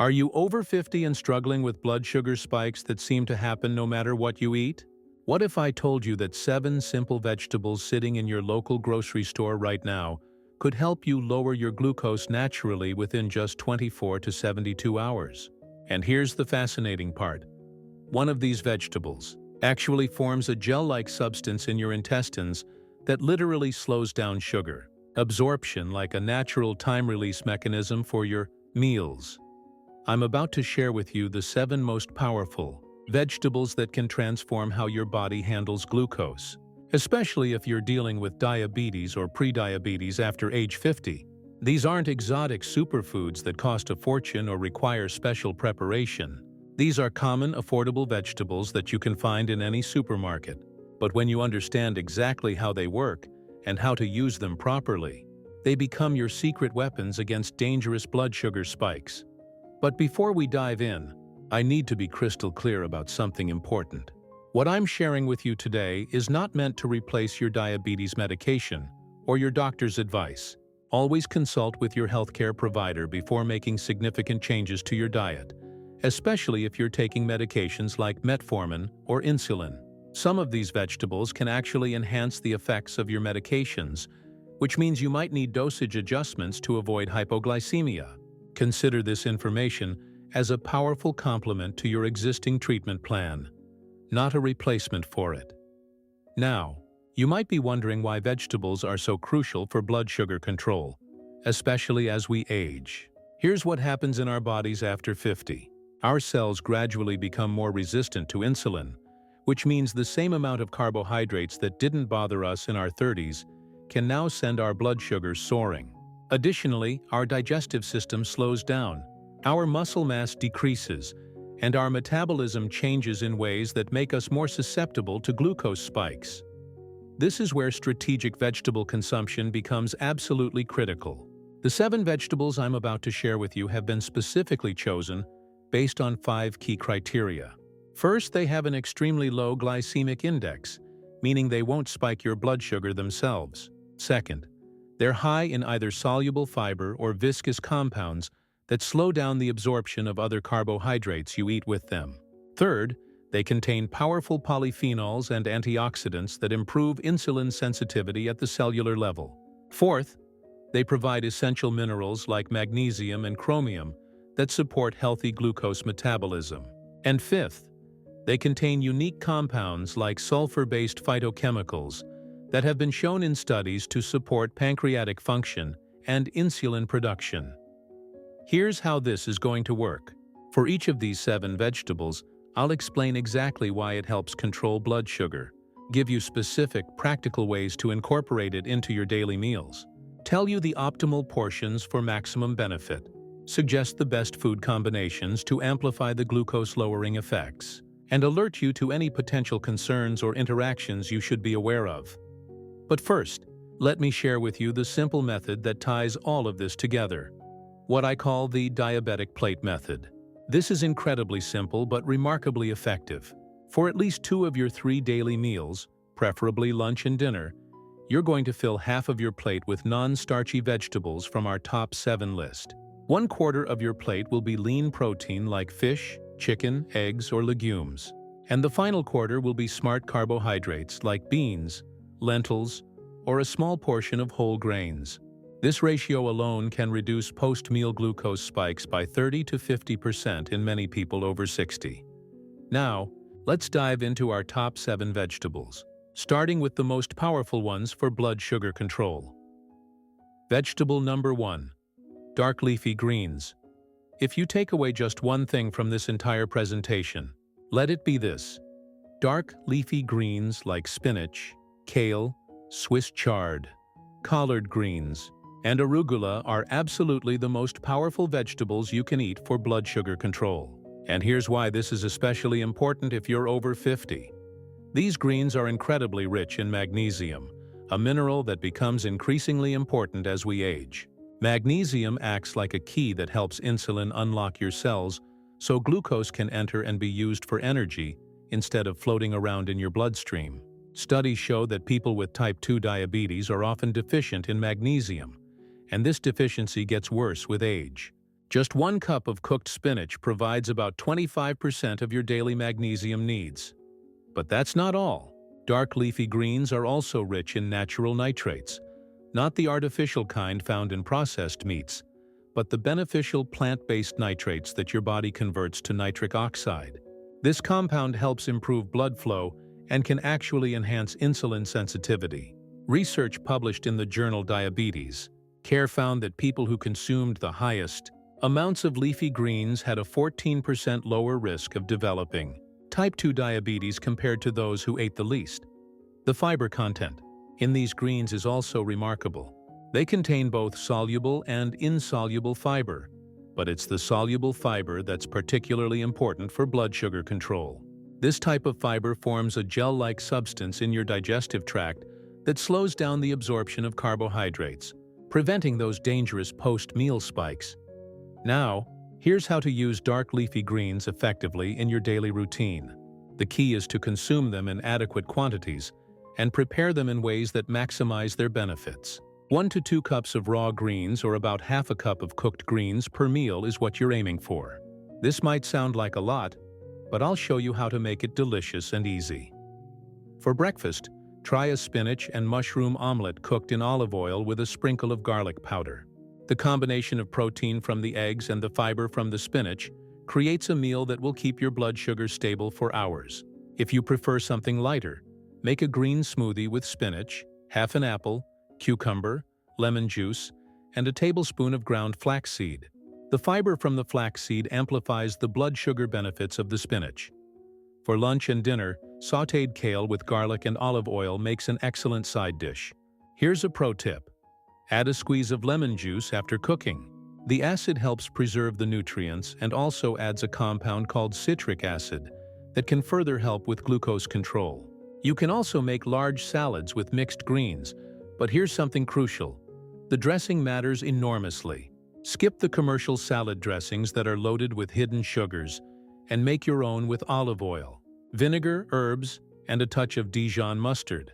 Are you over 50 and struggling with blood sugar spikes that seem to happen no matter what you eat? What if I told you that 7 simple vegetables sitting in your local grocery store right now could help you lower your glucose naturally within just 24 to 72 hours? And here's the fascinating part. One of these vegetables actually forms a gel-like substance in your intestines that literally slows down sugar absorption like a natural time-release mechanism for your meals. I'm about to share with you the 7 most powerful vegetables that can transform how your body handles glucose, especially if you're dealing with diabetes or prediabetes after age 50. These aren't exotic superfoods that cost a fortune or require special preparation. These are common, affordable vegetables that you can find in any supermarket. But when you understand exactly how they work and how to use them properly, they become your secret weapons against dangerous blood sugar spikes. But before we dive in, I need to be crystal clear about something important. What I'm sharing with you today is not meant to replace your diabetes medication or your doctor's advice. Always consult with your healthcare provider before making significant changes to your diet, especially if you're taking medications like metformin or insulin. Some of these vegetables can actually enhance the effects of your medications, which means you might need dosage adjustments to avoid hypoglycemia. Consider this information as a powerful complement to your existing treatment plan, not a replacement for it. Now, you might be wondering why vegetables are so crucial for blood sugar control, especially as we age. Here's what happens in our bodies after 50. Our cells gradually become more resistant to insulin, which means the same amount of carbohydrates that didn't bother us in our 30s can now send our blood sugar soaring. Additionally, our digestive system slows down, our muscle mass decreases, and our metabolism changes in ways that make us more susceptible to glucose spikes. This is where strategic vegetable consumption becomes absolutely critical. The 7 vegetables I'm about to share with you have been specifically chosen based on 5 key criteria. First, they have an extremely low glycemic index, meaning they won't spike your blood sugar themselves. Second, they're high in either soluble fiber or viscous compounds that slow down the absorption of other carbohydrates you eat with them. Third, they contain powerful polyphenols and antioxidants that improve insulin sensitivity at the cellular level. Fourth, they provide essential minerals like magnesium and chromium that support healthy glucose metabolism. And fifth, they contain unique compounds like sulfur-based phytochemicals that have been shown in studies to support pancreatic function and insulin production. Here's how this is going to work. For each of these 7 vegetables, I'll explain exactly why it helps control blood sugar, give you specific, practical ways to incorporate it into your daily meals, tell you the optimal portions for maximum benefit, suggest the best food combinations to amplify the glucose-lowering effects, and alert you to any potential concerns or interactions you should be aware of. But first, let me share with you the simple method that ties all of this together, what I call the Diabetic Plate Method. This is incredibly simple but remarkably effective. For at least 2 of your 3 daily meals, preferably lunch and dinner, you're going to fill half of your plate with non-starchy vegetables from our top 7 list. 1/4 of your plate will be lean protein like fish, chicken, eggs, or legumes. And the final quarter will be smart carbohydrates like beans, lentils, or a small portion of whole grains. This ratio alone can reduce post-meal glucose spikes by 30 to 50% in many people over 60. Now, let's dive into our top 7 vegetables, starting with the most powerful ones for blood sugar control. Vegetable number 1. Dark leafy greens. If you take away just one thing from this entire presentation, let it be this. Dark leafy greens like spinach, kale, Swiss chard, collard greens, and arugula are absolutely the most powerful vegetables you can eat for blood sugar control. And here's why this is especially important if you're over 50. These greens are incredibly rich in magnesium, a mineral that becomes increasingly important as we age. Magnesium acts like a key that helps insulin unlock your cells so glucose can enter and be used for energy instead of floating around in your bloodstream. Studies show that people with type 2 diabetes are often deficient in magnesium, and this deficiency gets worse with age. Just 1 cup of cooked spinach provides about 25% of your daily magnesium needs. But that's not all. Dark leafy greens are also rich in natural nitrates, not the artificial kind found in processed meats, but the beneficial plant-based nitrates that your body converts to nitric oxide. This compound helps improve blood flow and can actually enhance insulin sensitivity. Research published in the journal Diabetes Care found that people who consumed the highest amounts of leafy greens had a 14% lower risk of developing type 2 diabetes compared to those who ate the least. The fiber content in these greens is also remarkable. They contain both soluble and insoluble fiber, but it's the soluble fiber that's particularly important for blood sugar control. This type of fiber forms a gel-like substance in your digestive tract that slows down the absorption of carbohydrates, preventing those dangerous post-meal spikes. Now, here's how to use dark leafy greens effectively in your daily routine. The key is to consume them in adequate quantities and prepare them in ways that maximize their benefits. 1 to 2 cups of raw greens or about half a cup of cooked greens per meal is what you're aiming for. This might sound like a lot, but I'll show you how to make it delicious and easy. For breakfast, try a spinach and mushroom omelet cooked in olive oil with a sprinkle of garlic powder. The combination of protein from the eggs and the fiber from the spinach creates a meal that will keep your blood sugar stable for hours. If you prefer something lighter, make a green smoothie with spinach, half an apple, cucumber, lemon juice, and a tablespoon of ground flaxseed. The fiber from the flaxseed amplifies the blood sugar benefits of the spinach. For lunch and dinner, sautéed kale with garlic and olive oil makes an excellent side dish. Here's a pro tip. Add a squeeze of lemon juice after cooking. The acid helps preserve the nutrients and also adds a compound called citric acid that can further help with glucose control. You can also make large salads with mixed greens, but here's something crucial. The dressing matters enormously. Skip the commercial salad dressings that are loaded with hidden sugars and make your own with olive oil, vinegar, herbs, and a touch of Dijon mustard.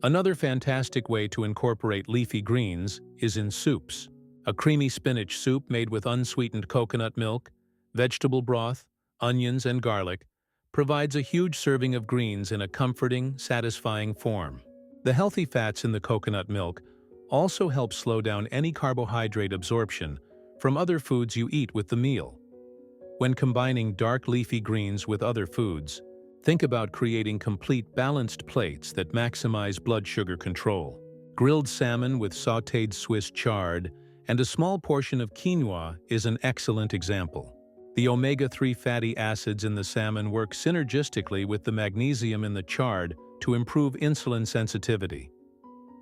Another fantastic way to incorporate leafy greens is in soups. A creamy spinach soup made with unsweetened coconut milk, vegetable broth, onions, and garlic provides a huge serving of greens in a comforting, satisfying form. The healthy fats in the coconut milk also help slow down any carbohydrate absorption from other foods you eat with the meal. When combining dark leafy greens with other foods, think about creating complete balanced plates that maximize blood sugar control. Grilled salmon with sautéed Swiss chard and a small portion of quinoa is an excellent example. The omega-3 fatty acids in the salmon work synergistically with the magnesium in the chard to improve insulin sensitivity.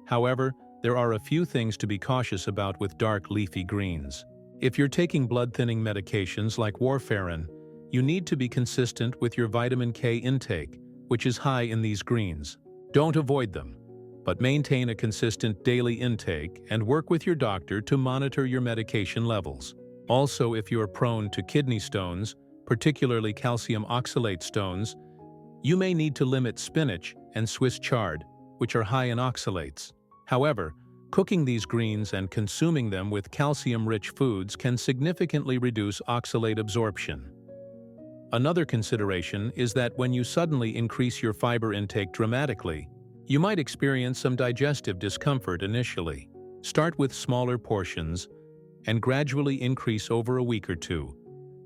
However, there are a few things to be cautious about with dark leafy greens. If you're taking blood-thinning medications like warfarin, you need to be consistent with your vitamin K intake, which is high in these greens. Don't avoid them, but maintain a consistent daily intake and work with your doctor to monitor your medication levels. Also, if you are prone to kidney stones, particularly calcium oxalate stones, you may need to limit spinach and Swiss chard, which are high in oxalates. However, cooking these greens and consuming them with calcium-rich foods can significantly reduce oxalate absorption. Another consideration is that when you suddenly increase your fiber intake dramatically, you might experience some digestive discomfort initially. Start with smaller portions and gradually increase over a week or two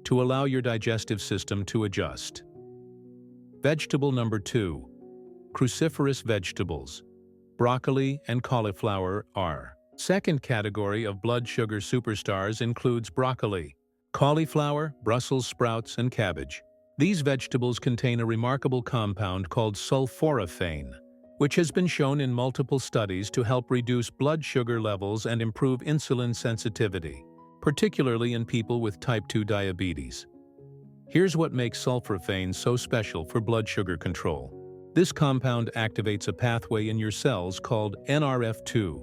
to allow your digestive system to adjust. Vegetable number 2. Cruciferous vegetables. Broccoli and cauliflower are. Second category of blood sugar superstars includes broccoli, cauliflower, Brussels sprouts, and cabbage. These vegetables contain a remarkable compound called sulforaphane, which has been shown in multiple studies to help reduce blood sugar levels and improve insulin sensitivity, particularly in people with type 2 diabetes. Here's what makes sulforaphane so special for blood sugar control. This compound activates a pathway in your cells called NRF2,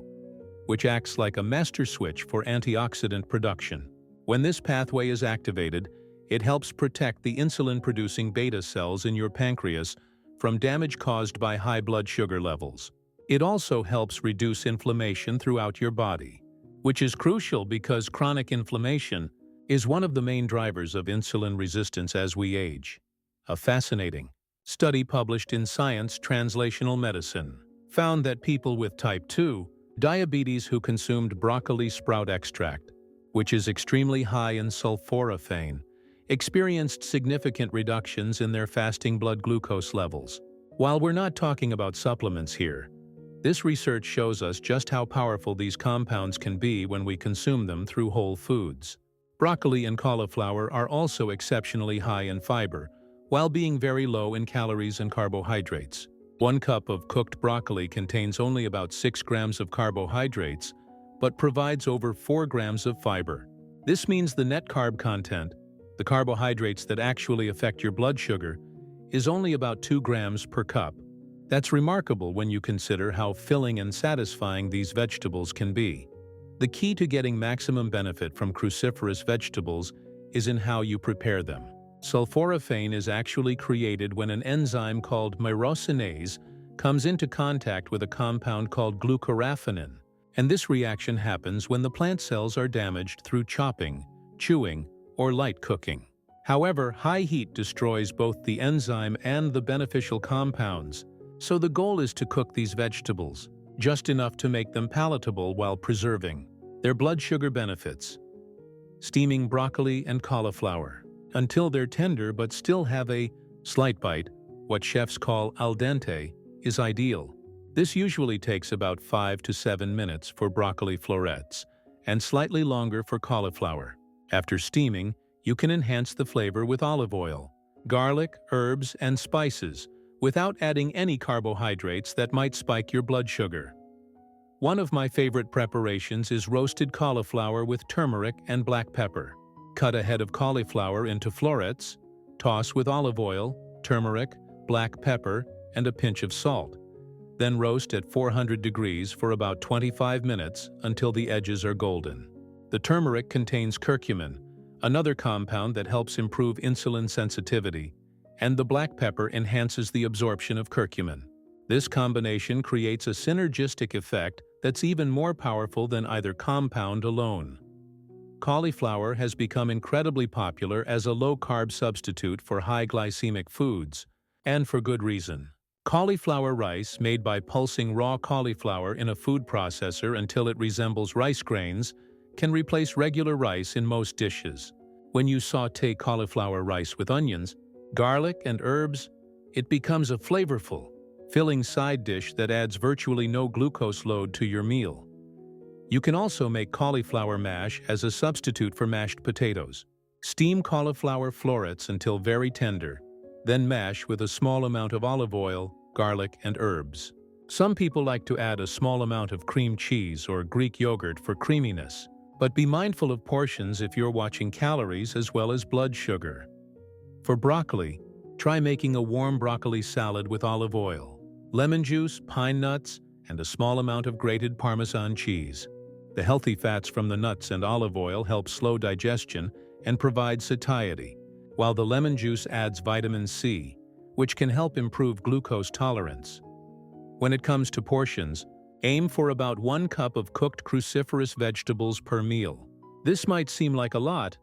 which acts like a master switch for antioxidant production. When this pathway is activated, it helps protect the insulin-producing beta cells in your pancreas from damage caused by high blood sugar levels. It also helps reduce inflammation throughout your body, which is crucial because chronic inflammation is one of the main drivers of insulin resistance as we age. A fascinating study published in Science Translational Medicine found that people with type 2 diabetes who consumed broccoli sprout extract, which is extremely high in sulforaphane, experienced significant reductions in their fasting blood glucose levels. While we're not talking about supplements here, this research shows us just how powerful these compounds can be when we consume them through whole foods. Broccoli and cauliflower are also exceptionally high in fiber, while being very low in calories and carbohydrates. 1 cup of cooked broccoli contains only about 6 grams of carbohydrates, but provides over 4 grams of fiber. This means the net carb content, the carbohydrates that actually affect your blood sugar, is only about 2 grams per cup. That's remarkable when you consider how filling and satisfying these vegetables can be. The key to getting maximum benefit from cruciferous vegetables is in how you prepare them. Sulforaphane is actually created when an enzyme called myrosinase comes into contact with a compound called glucoraphanin, and this reaction happens when the plant cells are damaged through chopping, chewing, or light cooking. However, high heat destroys both the enzyme and the beneficial compounds, so the goal is to cook these vegetables just enough to make them palatable while preserving their blood sugar benefits. Steaming broccoli and cauliflower until they're tender but still have a slight bite, what chefs call al dente, is ideal. This usually takes about 5 to 7 minutes for broccoli florets and slightly longer for cauliflower. After steaming, you can enhance the flavor with olive oil, garlic, herbs, and spices without adding any carbohydrates that might spike your blood sugar. One of my favorite preparations is roasted cauliflower with turmeric and black pepper. Cut a head of cauliflower into florets, toss with olive oil, turmeric, black pepper, and a pinch of salt. Then roast at 400 degrees for about 25 minutes until the edges are golden. The turmeric contains curcumin, another compound that helps improve insulin sensitivity, and the black pepper enhances the absorption of curcumin. This combination creates a synergistic effect that's even more powerful than either compound alone. Cauliflower has become incredibly popular as a low-carb substitute for high glycemic foods, and for good reason. Cauliflower rice, made by pulsing raw cauliflower in a food processor until it resembles rice grains, can replace regular rice in most dishes. When you sauté cauliflower rice with onions, garlic, and herbs, it becomes a flavorful, filling side dish that adds virtually no glucose load to your meal. You can also make cauliflower mash as a substitute for mashed potatoes. Steam cauliflower florets until very tender, then mash with a small amount of olive oil, garlic, and herbs. Some people like to add a small amount of cream cheese or Greek yogurt for creaminess, but be mindful of portions if you're watching calories as well as blood sugar. For broccoli, try making a warm broccoli salad with olive oil, lemon juice, pine nuts, and a small amount of grated Parmesan cheese. The healthy fats from the nuts and olive oil help slow digestion and provide satiety, while the lemon juice adds vitamin C, which can help improve glucose tolerance. When it comes to portions, aim for about 1 cup of cooked cruciferous vegetables per meal. This might seem like a lot,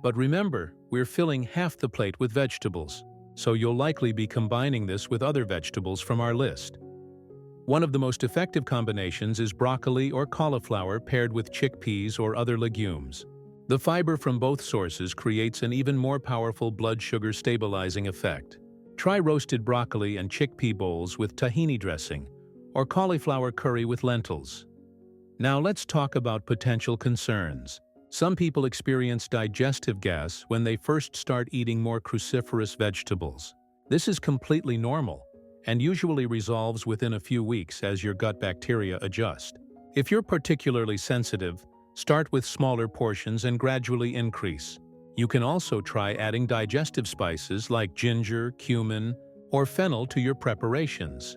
but remember, we're filling half the plate with vegetables, so you'll likely be combining this with other vegetables from our list. One of the most effective combinations is broccoli or cauliflower paired with chickpeas or other legumes. The fiber from both sources creates an even more powerful blood sugar stabilizing effect. Try roasted broccoli and chickpea bowls with tahini dressing, or cauliflower curry with lentils. Now let's talk about potential concerns. Some people experience digestive gas when they first start eating more cruciferous vegetables. This is completely normal and usually resolves within a few weeks as your gut bacteria adjust. If you're particularly sensitive, start with smaller portions and gradually increase. You can also try adding digestive spices like ginger, cumin, or fennel to your preparations.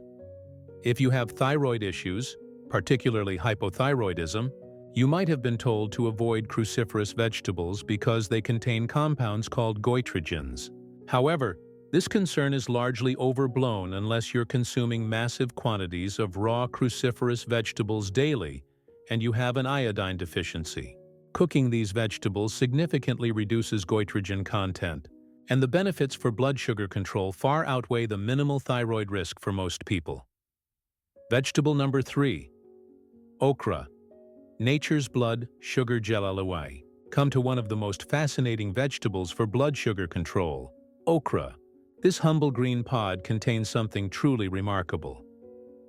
If you have thyroid issues, particularly hypothyroidism, you might have been told to avoid cruciferous vegetables because they contain compounds called goitrogens. However, this concern is largely overblown unless you're consuming massive quantities of raw cruciferous vegetables daily and you have an iodine deficiency. Cooking these vegetables significantly reduces goitrogen content, and the benefits for blood sugar control far outweigh the minimal thyroid risk for most people. Vegetable number 3. Okra. Nature's blood sugar gelalawi. Come to one of the most fascinating vegetables for blood sugar control, okra. This humble green pod contains something truly remarkable.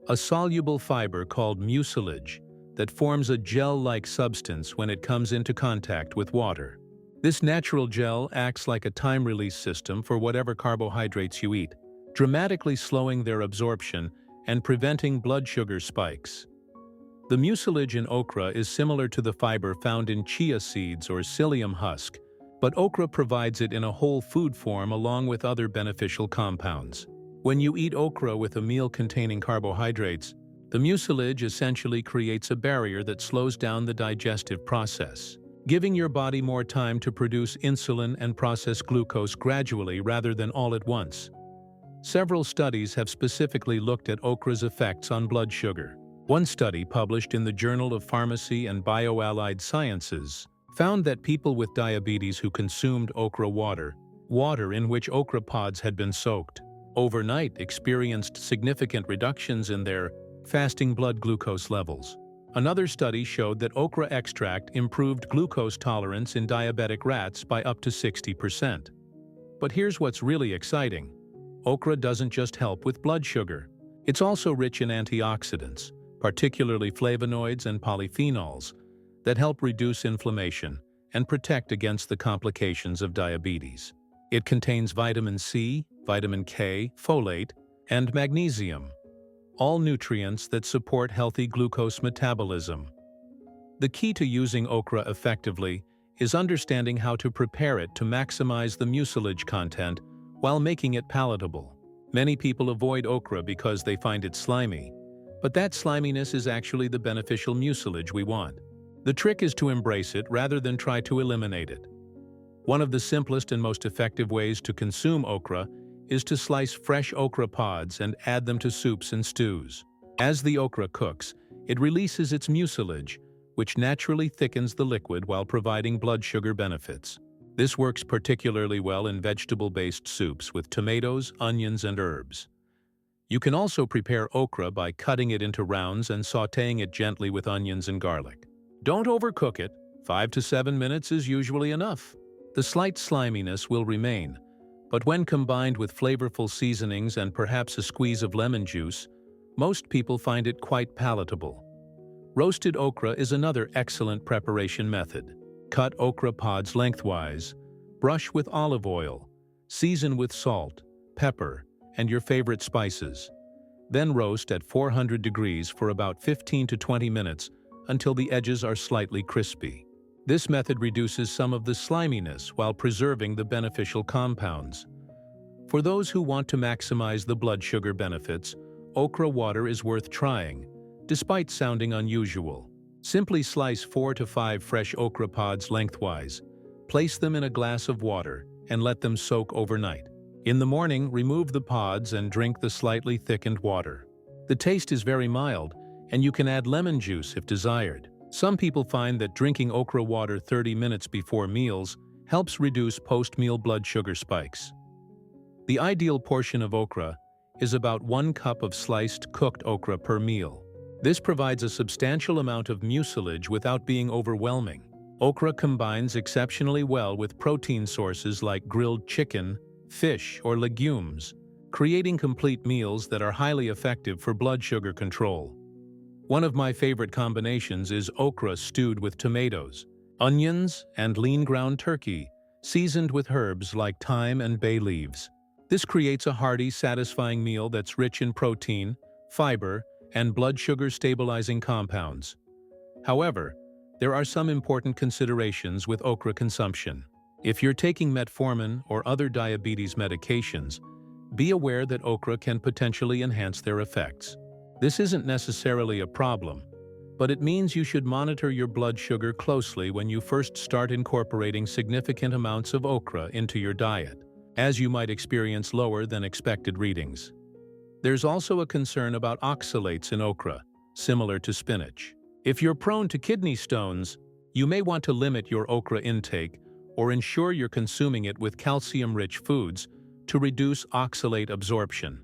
A soluble fiber called mucilage that forms a gel-like substance when it comes into contact with water. This natural gel acts like a time-release system for whatever carbohydrates you eat, dramatically slowing their absorption and preventing blood sugar spikes. The mucilage in okra is similar to the fiber found in chia seeds or psyllium husk, but okra provides it in a whole food form along with other beneficial compounds. When you eat okra with a meal containing carbohydrates, the mucilage essentially creates a barrier that slows down the digestive process, giving your body more time to produce insulin and process glucose gradually rather than all at once. Several studies have specifically looked at okra's effects on blood sugar. One study published in the Journal of Pharmacy and Bioallied Sciences found that people with diabetes who consumed okra water in which okra pods had been soaked, overnight experienced significant reductions in their fasting blood glucose levels. Another study showed that okra extract improved glucose tolerance in diabetic rats by up to 60%. But here's what's really exciting. Okra doesn't just help with blood sugar. It's also rich in antioxidants, particularly flavonoids and polyphenols, that help reduce inflammation and protect against the complications of diabetes. It contains vitamin C, vitamin K, folate, and magnesium, all nutrients that support healthy glucose metabolism. The key to using okra effectively is understanding how to prepare it to maximize the mucilage content while making it palatable. Many people avoid okra because they find it slimy, but that sliminess is actually the beneficial mucilage we want. The trick is to embrace it rather than try to eliminate it. One of the simplest and most effective ways to consume okra is to slice fresh okra pods and add them to soups and stews. As the okra cooks, it releases its mucilage, which naturally thickens the liquid while providing blood sugar benefits. This works particularly well in vegetable-based soups with tomatoes, onions, and herbs. You can also prepare okra by cutting it into rounds and sautéing it gently with onions and garlic. Don't overcook it. 5 to 7 minutes is usually enough. The slight sliminess will remain, but when combined with flavorful seasonings and perhaps a squeeze of lemon juice, most people find it quite palatable. Roasted okra is another excellent preparation method. Cut okra pods lengthwise, brush with olive oil, season with salt, pepper, and your favorite spices. Then roast at 400 degrees for about 15 to 20 minutes until the edges are slightly crispy. This method reduces some of the sliminess while preserving the beneficial compounds. For those who want to maximize the blood sugar benefits, okra water is worth trying, despite sounding unusual. Simply slice 4 to 5 fresh okra pods lengthwise, place them in a glass of water, and let them soak overnight. In the morning, remove the pods and drink the slightly thickened water. The taste is very mild, and you can add lemon juice if desired. Some people find that drinking okra water 30 minutes before meals helps reduce post-meal blood sugar spikes. The ideal portion of okra is about 1 cup of sliced cooked okra per meal. This provides a substantial amount of mucilage without being overwhelming. Okra combines exceptionally well with protein sources like grilled chicken, fish, or legumes, creating complete meals that are highly effective for blood sugar control. One of my favorite combinations is okra stewed with tomatoes, onions, and lean ground turkey, seasoned with herbs like thyme and bay leaves. This creates a hearty, satisfying meal that's rich in protein, fiber, and blood sugar stabilizing compounds. However, there are some important considerations with okra consumption. If you're taking metformin or other diabetes medications, be aware that okra can potentially enhance their effects. This isn't necessarily a problem, but it means you should monitor your blood sugar closely when you first start incorporating significant amounts of okra into your diet, as you might experience lower than expected readings. There's also a concern about oxalates in okra, similar to spinach. If you're prone to kidney stones, You may want to limit your okra intake or ensure you're consuming it with calcium-rich foods to reduce oxalate absorption.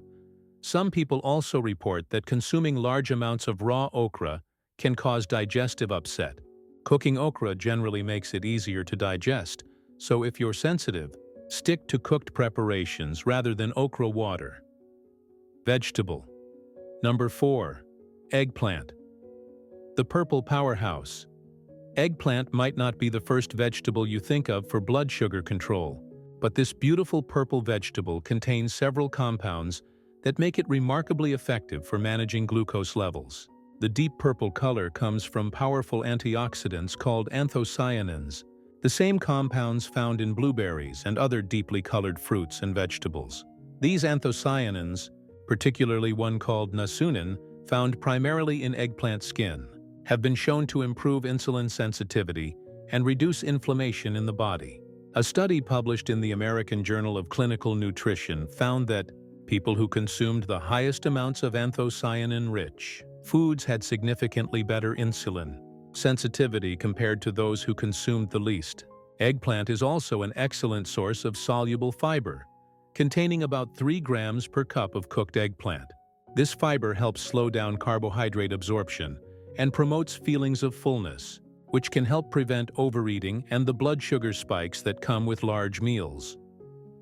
Some people also report that consuming large amounts of raw okra can cause digestive upset. Cooking okra generally makes it easier to digest, so if you're sensitive, stick to cooked preparations rather than okra water. Vegetable. Number 4. Eggplant. The purple powerhouse. Eggplant might not be the first vegetable you think of for blood sugar control, but this beautiful purple vegetable contains several compounds that make it remarkably effective for managing glucose levels. The deep purple color comes from powerful antioxidants called anthocyanins, the same compounds found in blueberries and other deeply colored fruits and vegetables. These anthocyanins, particularly one called nasunin, found primarily in eggplant skin, have been shown to improve insulin sensitivity and reduce inflammation in the body. A study published in the American Journal of Clinical Nutrition found that people who consumed the highest amounts of anthocyanin-rich foods had significantly better insulin sensitivity compared to those who consumed the least. Eggplant is also an excellent source of soluble fiber, containing about 3 grams per cup of cooked eggplant. This fiber helps slow down carbohydrate absorption and promotes feelings of fullness, which can help prevent overeating and the blood sugar spikes that come with large meals.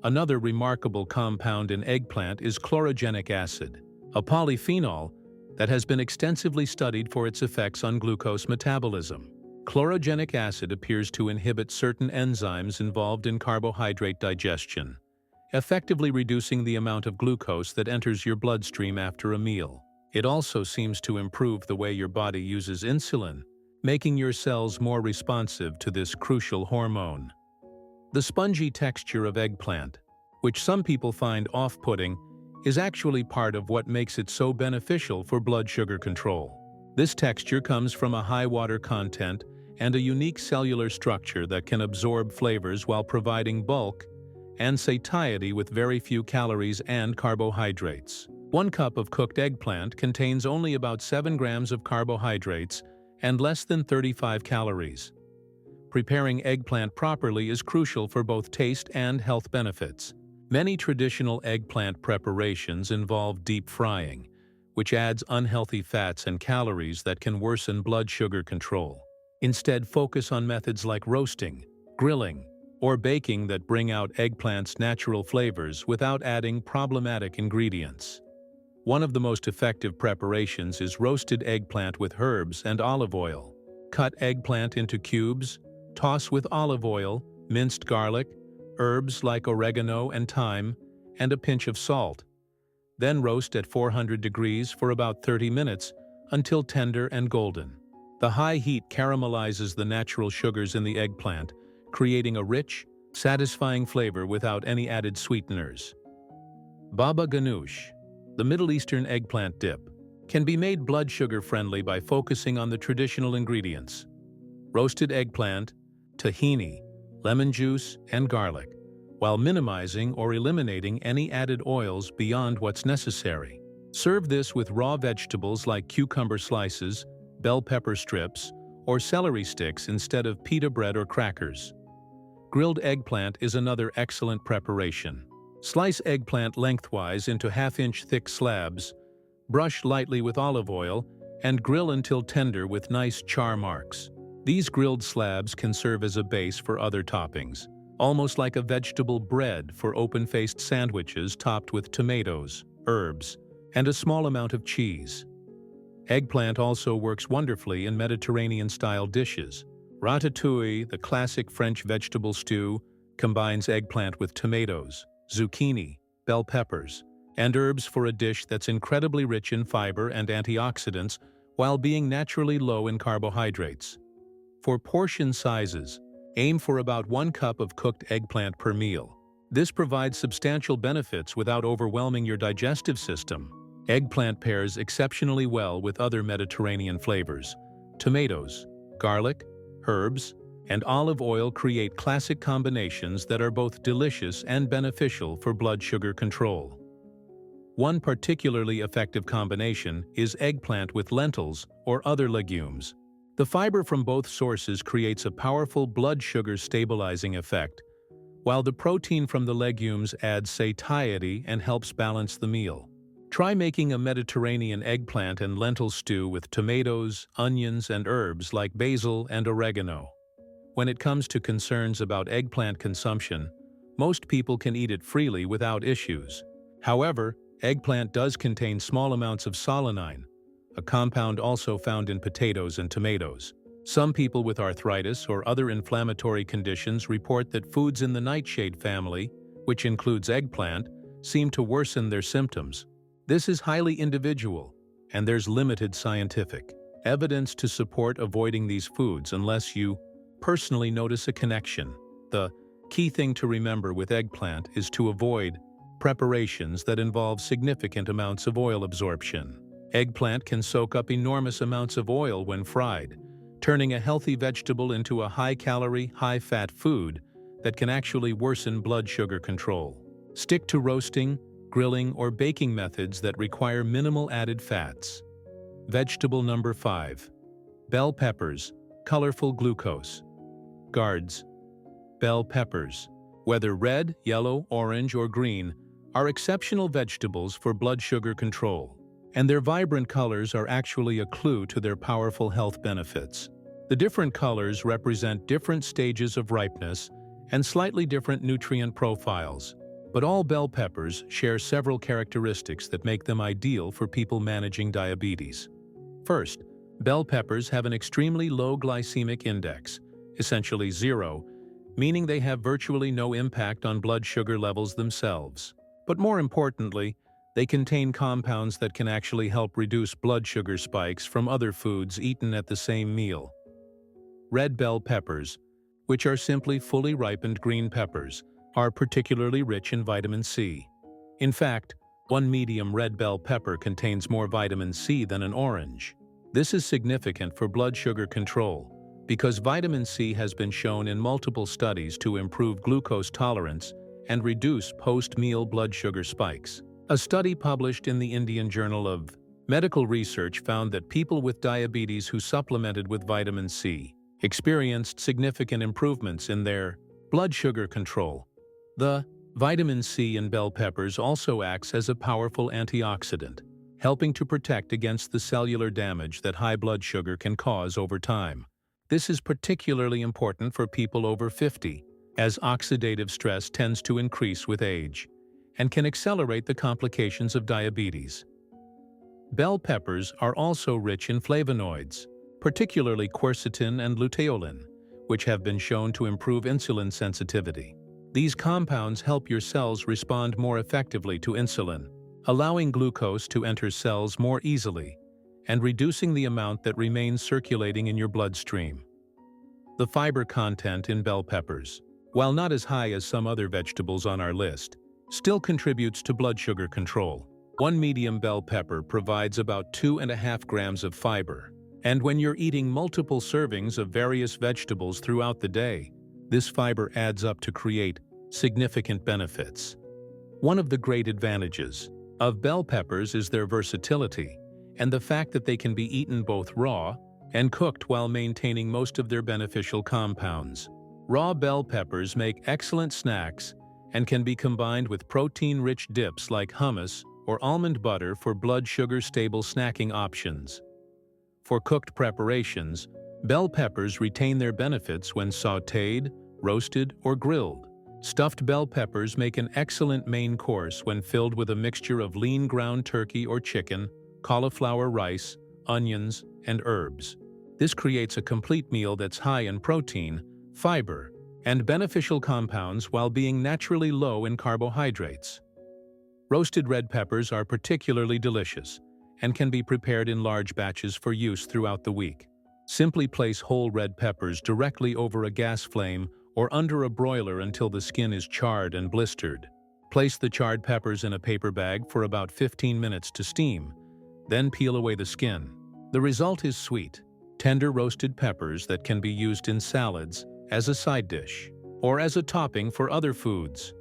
Another remarkable compound in eggplant is chlorogenic acid, a polyphenol that has been extensively studied for its effects on glucose metabolism. Chlorogenic acid appears to inhibit certain enzymes involved in carbohydrate digestion, effectively reducing the amount of glucose that enters your bloodstream after a meal. It also seems to improve the way your body uses insulin, making your cells more responsive to this crucial hormone. The spongy texture of eggplant, which some people find off-putting, is actually part of what makes it so beneficial for blood sugar control. This texture comes from a high water content and a unique cellular structure that can absorb flavors while providing bulk and satiety with very few calories and carbohydrates. 1 cup of cooked eggplant contains only about 7 grams of carbohydrates and less than 35 calories. Preparing eggplant properly is crucial for both taste and health benefits. Many traditional eggplant preparations involve deep frying, which adds unhealthy fats and calories that can worsen blood sugar control. Instead, focus on methods like roasting, grilling, or baking that bring out eggplant's natural flavors without adding problematic ingredients. One of the most effective preparations is roasted eggplant with herbs and olive oil. Cut eggplant into cubes, toss with olive oil, minced garlic, herbs like oregano and thyme, and a pinch of salt. Then roast at 400 degrees for about 30 minutes until tender and golden. The high heat caramelizes the natural sugars in the eggplant, creating a rich, satisfying flavor without any added sweeteners. Baba ganoush, the Middle Eastern eggplant dip, can be made blood sugar friendly by focusing on the traditional ingredients: roasted eggplant, tahini, lemon juice, and garlic, while minimizing or eliminating any added oils beyond what's necessary. Serve this with raw vegetables like cucumber slices, bell pepper strips, or celery sticks instead of pita bread or crackers. Grilled eggplant is another excellent preparation. Slice eggplant lengthwise into half-inch thick slabs, brush lightly with olive oil, and grill until tender with nice char marks. These grilled slabs can serve as a base for other toppings, almost like a vegetable bread for open-faced sandwiches topped with tomatoes, herbs, and a small amount of cheese. Eggplant also works wonderfully in Mediterranean-style dishes. Ratatouille, the classic French vegetable stew, combines eggplant with tomatoes, zucchini, bell peppers, and herbs for a dish that's incredibly rich in fiber and antioxidants while being naturally low in carbohydrates. For portion sizes, aim for about 1 cup of cooked eggplant per meal. This provides substantial benefits without overwhelming your digestive system. Eggplant pairs exceptionally well with other Mediterranean flavors. Tomatoes, garlic, herbs, and olive oil create classic combinations that are both delicious and beneficial for blood sugar control. One particularly effective combination is eggplant with lentils or other legumes. The fiber from both sources creates a powerful blood sugar stabilizing effect, while the protein from the legumes adds satiety and helps balance the meal. Try making a Mediterranean eggplant and lentil stew with tomatoes, onions, and herbs like basil and oregano. When it comes to concerns about eggplant consumption, most people can eat it freely without issues. However, eggplant does contain small amounts of solanine, a compound also found in potatoes and tomatoes. Some people with arthritis or other inflammatory conditions report that foods in the nightshade family, which includes eggplant, seem to worsen their symptoms. This is highly individual, and there's limited scientific evidence to support avoiding these foods unless you personally notice a connection. The key thing to remember with eggplant is to avoid preparations that involve significant amounts of oil absorption. Eggplant can soak up enormous amounts of oil when fried, turning a healthy vegetable into a high-calorie, high-fat food that can actually worsen blood sugar control. Stick to roasting, grilling, or baking methods that require minimal added fats. Vegetable number 5. Bell peppers, colorful glucose. Guards. Bell peppers, whether red, yellow, orange, or green, are exceptional vegetables for blood sugar control, and their vibrant colors are actually a clue to their powerful health benefits. The different colors represent different stages of ripeness and slightly different nutrient profiles, but all bell peppers share several characteristics that make them ideal for people managing diabetes. First, bell peppers have an extremely low glycemic index, essentially 0, meaning they have virtually no impact on blood sugar levels themselves. But more importantly, they contain compounds that can actually help reduce blood sugar spikes from other foods eaten at the same meal. Red bell peppers, which are simply fully ripened green peppers, are particularly rich in vitamin C. In fact, one medium red bell pepper contains more vitamin C than an orange. This is significant for blood sugar control because vitamin C has been shown in multiple studies to improve glucose tolerance and reduce post-meal blood sugar spikes. A study published in the Indian Journal of Medical Research found that people with diabetes who supplemented with vitamin C experienced significant improvements in their blood sugar control. The vitamin C in bell peppers also acts as a powerful antioxidant, helping to protect against the cellular damage that high blood sugar can cause over time. This is particularly important for people over 50, as oxidative stress tends to increase with age and can accelerate the complications of diabetes. Bell peppers are also rich in flavonoids, particularly quercetin and luteolin, which have been shown to improve insulin sensitivity. These compounds help your cells respond more effectively to insulin, allowing glucose to enter cells more easily and reducing the amount that remains circulating in your bloodstream. The fiber content in bell peppers, while not as high as some other vegetables on our list, still contributes to blood sugar control. One medium bell pepper provides about 2.5 grams of fiber, and when you're eating multiple servings of various vegetables throughout the day, this fiber adds up to create significant benefits. One of the great advantages of bell peppers is their versatility and the fact that they can be eaten both raw and cooked while maintaining most of their beneficial compounds. Raw bell peppers make excellent snacks and can be combined with protein-rich dips like hummus or almond butter for blood sugar-stable snacking options. For cooked preparations, bell peppers retain their benefits when sautéed, roasted, or grilled. Stuffed bell peppers make an excellent main course when filled with a mixture of lean ground turkey or chicken, cauliflower rice, onions, and herbs. This creates a complete meal that's high in protein, fiber, and beneficial compounds while being naturally low in carbohydrates. Roasted red peppers are particularly delicious and can be prepared in large batches for use throughout the week. Simply place whole red peppers directly over a gas flame or under a broiler until the skin is charred and blistered. Place the charred peppers in a paper bag for about 15 minutes to steam, then peel away the skin. The result is sweet, tender roasted peppers that can be used in salads, as a side dish, or as a topping for other foods.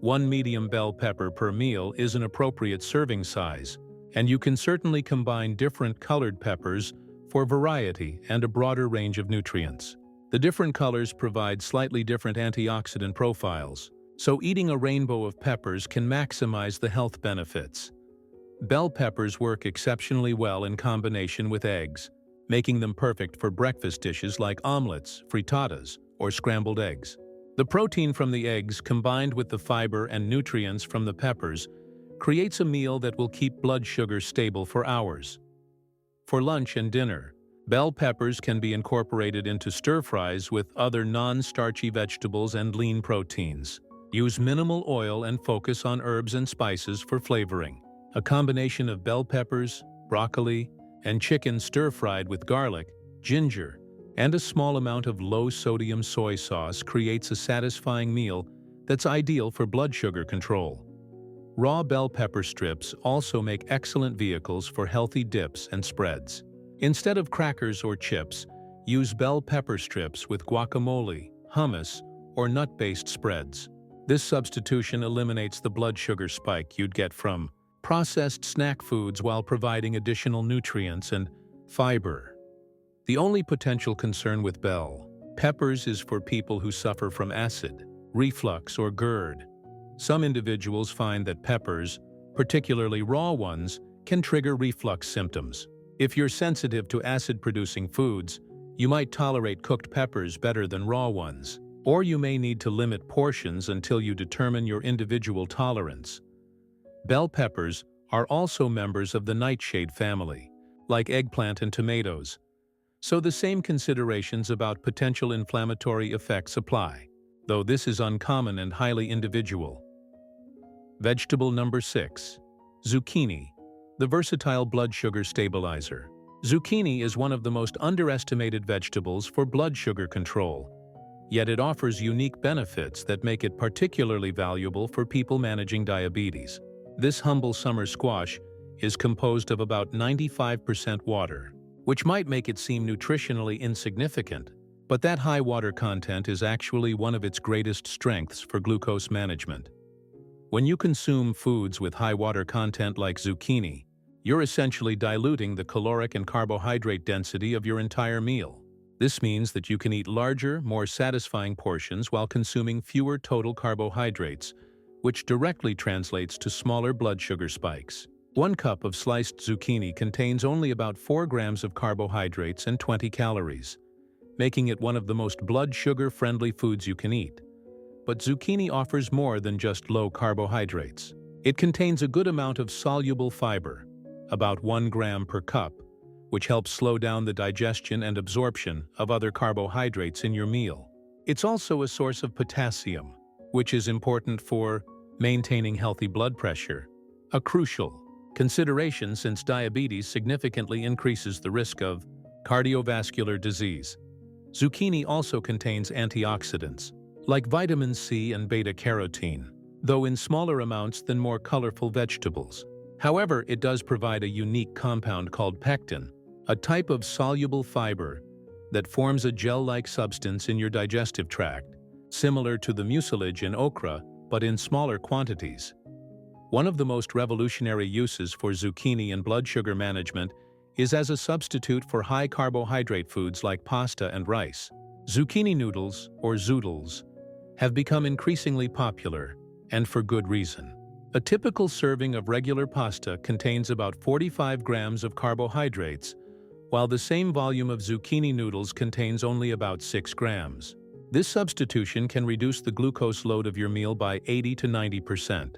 One medium bell pepper per meal is an appropriate serving size, and you can certainly combine different colored peppers for variety and a broader range of nutrients. The different colors provide slightly different antioxidant profiles, so eating a rainbow of peppers can maximize the health benefits. Bell peppers work exceptionally well in combination with eggs, making them perfect for breakfast dishes like omelets, frittatas, or scrambled eggs. The protein from the eggs combined with the fiber and nutrients from the peppers creates a meal that will keep blood sugar stable for hours. For lunch and dinner, bell peppers can be incorporated into stir-fries with other non-starchy vegetables and lean proteins. Use minimal oil and focus on herbs and spices for flavoring. A combination of bell peppers, broccoli, and chicken stir-fried with garlic, ginger, and a small amount of low-sodium soy sauce creates a satisfying meal that's ideal for blood sugar control. Raw bell pepper strips also make excellent vehicles for healthy dips and spreads. Instead of crackers or chips, use bell pepper strips with guacamole, hummus, or nut-based spreads. This substitution eliminates the blood sugar spike you'd get from processed snack foods while providing additional nutrients and fiber. The only potential concern with bell peppers is for people who suffer from acid, reflux, or GERD. Some individuals find that peppers, particularly raw ones, can trigger reflux symptoms. If you're sensitive to acid-producing foods, you might tolerate cooked peppers better than raw ones, or you may need to limit portions until you determine your individual tolerance. Bell peppers are also members of the nightshade family, like eggplant and tomatoes, so the same considerations about potential inflammatory effects apply, though this is uncommon and highly individual. Vegetable number 6. Zucchini, the versatile blood sugar stabilizer. Zucchini is one of the most underestimated vegetables for blood sugar control, yet it offers unique benefits that make it particularly valuable for people managing diabetes. This humble summer squash is composed of about 95% water, which might make it seem nutritionally insignificant, but that high water content is actually one of its greatest strengths for glucose management. When you consume foods with high water content like zucchini, you're essentially diluting the caloric and carbohydrate density of your entire meal. This means that you can eat larger, more satisfying portions while consuming fewer total carbohydrates, which directly translates to smaller blood sugar spikes. 1 cup of sliced zucchini contains only about 4 grams of carbohydrates and 20 calories, making it one of the most blood sugar-friendly foods you can eat. But zucchini offers more than just low carbohydrates. It contains a good amount of soluble fiber, about 1 gram per cup, which helps slow down the digestion and absorption of other carbohydrates in your meal. It's also a source of potassium, which is important for maintaining healthy blood pressure, a crucial consideration since diabetes significantly increases the risk of cardiovascular disease. Zucchini also contains antioxidants, like vitamin C and beta-carotene, though in smaller amounts than more colorful vegetables. However, it does provide a unique compound called pectin, a type of soluble fiber that forms a gel-like substance in your digestive tract, similar to the mucilage in okra, but in smaller quantities. One of the most revolutionary uses for zucchini in blood sugar management is as a substitute for high-carbohydrate foods like pasta and rice. Zucchini noodles, or zoodles, have become increasingly popular, and for good reason. A typical serving of regular pasta contains about 45 grams of carbohydrates, while the same volume of zucchini noodles contains only about 6 grams. This substitution can reduce the glucose load of your meal by 80 to 90%.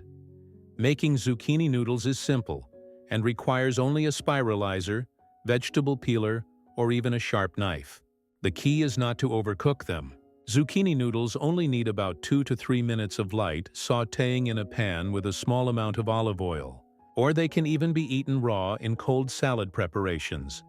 Making zucchini noodles is simple and requires only a spiralizer, vegetable peeler, or even a sharp knife. The key is not to overcook them. Zucchini noodles only need about 2 to 3 minutes of light sautéing in a pan with a small amount of olive oil, or they can even be eaten raw in cold salad preparations.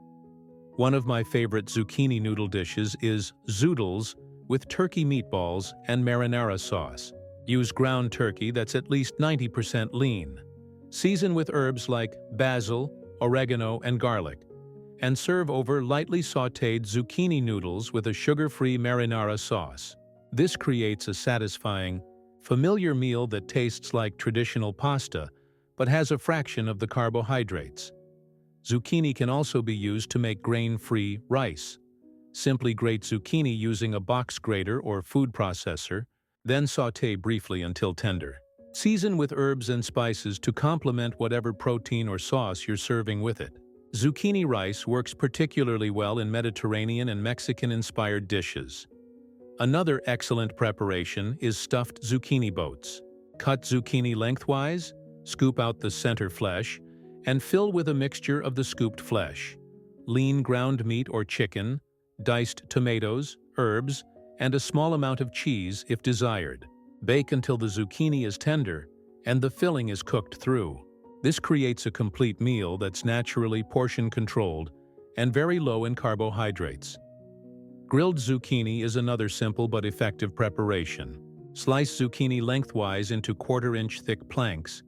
One of my favorite zucchini noodle dishes is zoodles with turkey meatballs and marinara sauce. Use ground turkey that's at least 90% lean. Season with herbs like basil, oregano, and garlic, and serve over lightly sautéed zucchini noodles with a sugar-free marinara sauce. This creates a satisfying, familiar meal that tastes like traditional pasta, but has a fraction of the carbohydrates. Zucchini can also be used to make grain-free rice. Simply grate zucchini using a box grater or food processor, then sauté briefly until tender. Season with herbs and spices to complement whatever protein or sauce you're serving with it. Zucchini rice works particularly well in Mediterranean and Mexican-inspired dishes. Another excellent preparation is stuffed zucchini boats. Cut zucchini lengthwise, scoop out the center flesh, and fill with a mixture of the scooped flesh, lean ground meat or chicken, diced tomatoes, herbs, and a small amount of cheese if desired. Bake until the zucchini is tender and the filling is cooked through. This creates a complete meal that's naturally portion-controlled and very low in carbohydrates. Grilled zucchini is another simple but effective preparation. Slice zucchini lengthwise into quarter-inch thick planks,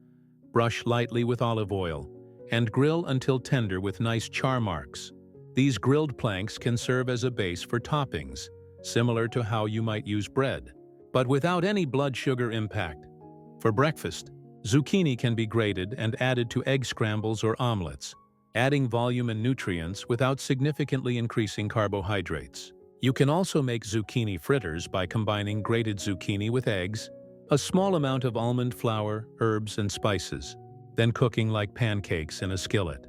brush lightly with olive oil, and grill until tender with nice char marks. These grilled planks can serve as a base for toppings, similar to how you might use bread, but without any blood sugar impact. For breakfast, zucchini can be grated and added to egg scrambles or omelets, adding volume and nutrients without significantly increasing carbohydrates. You can also make zucchini fritters by combining grated zucchini with eggs, a small amount of almond flour, herbs, and spices, then cooking like pancakes in a skillet.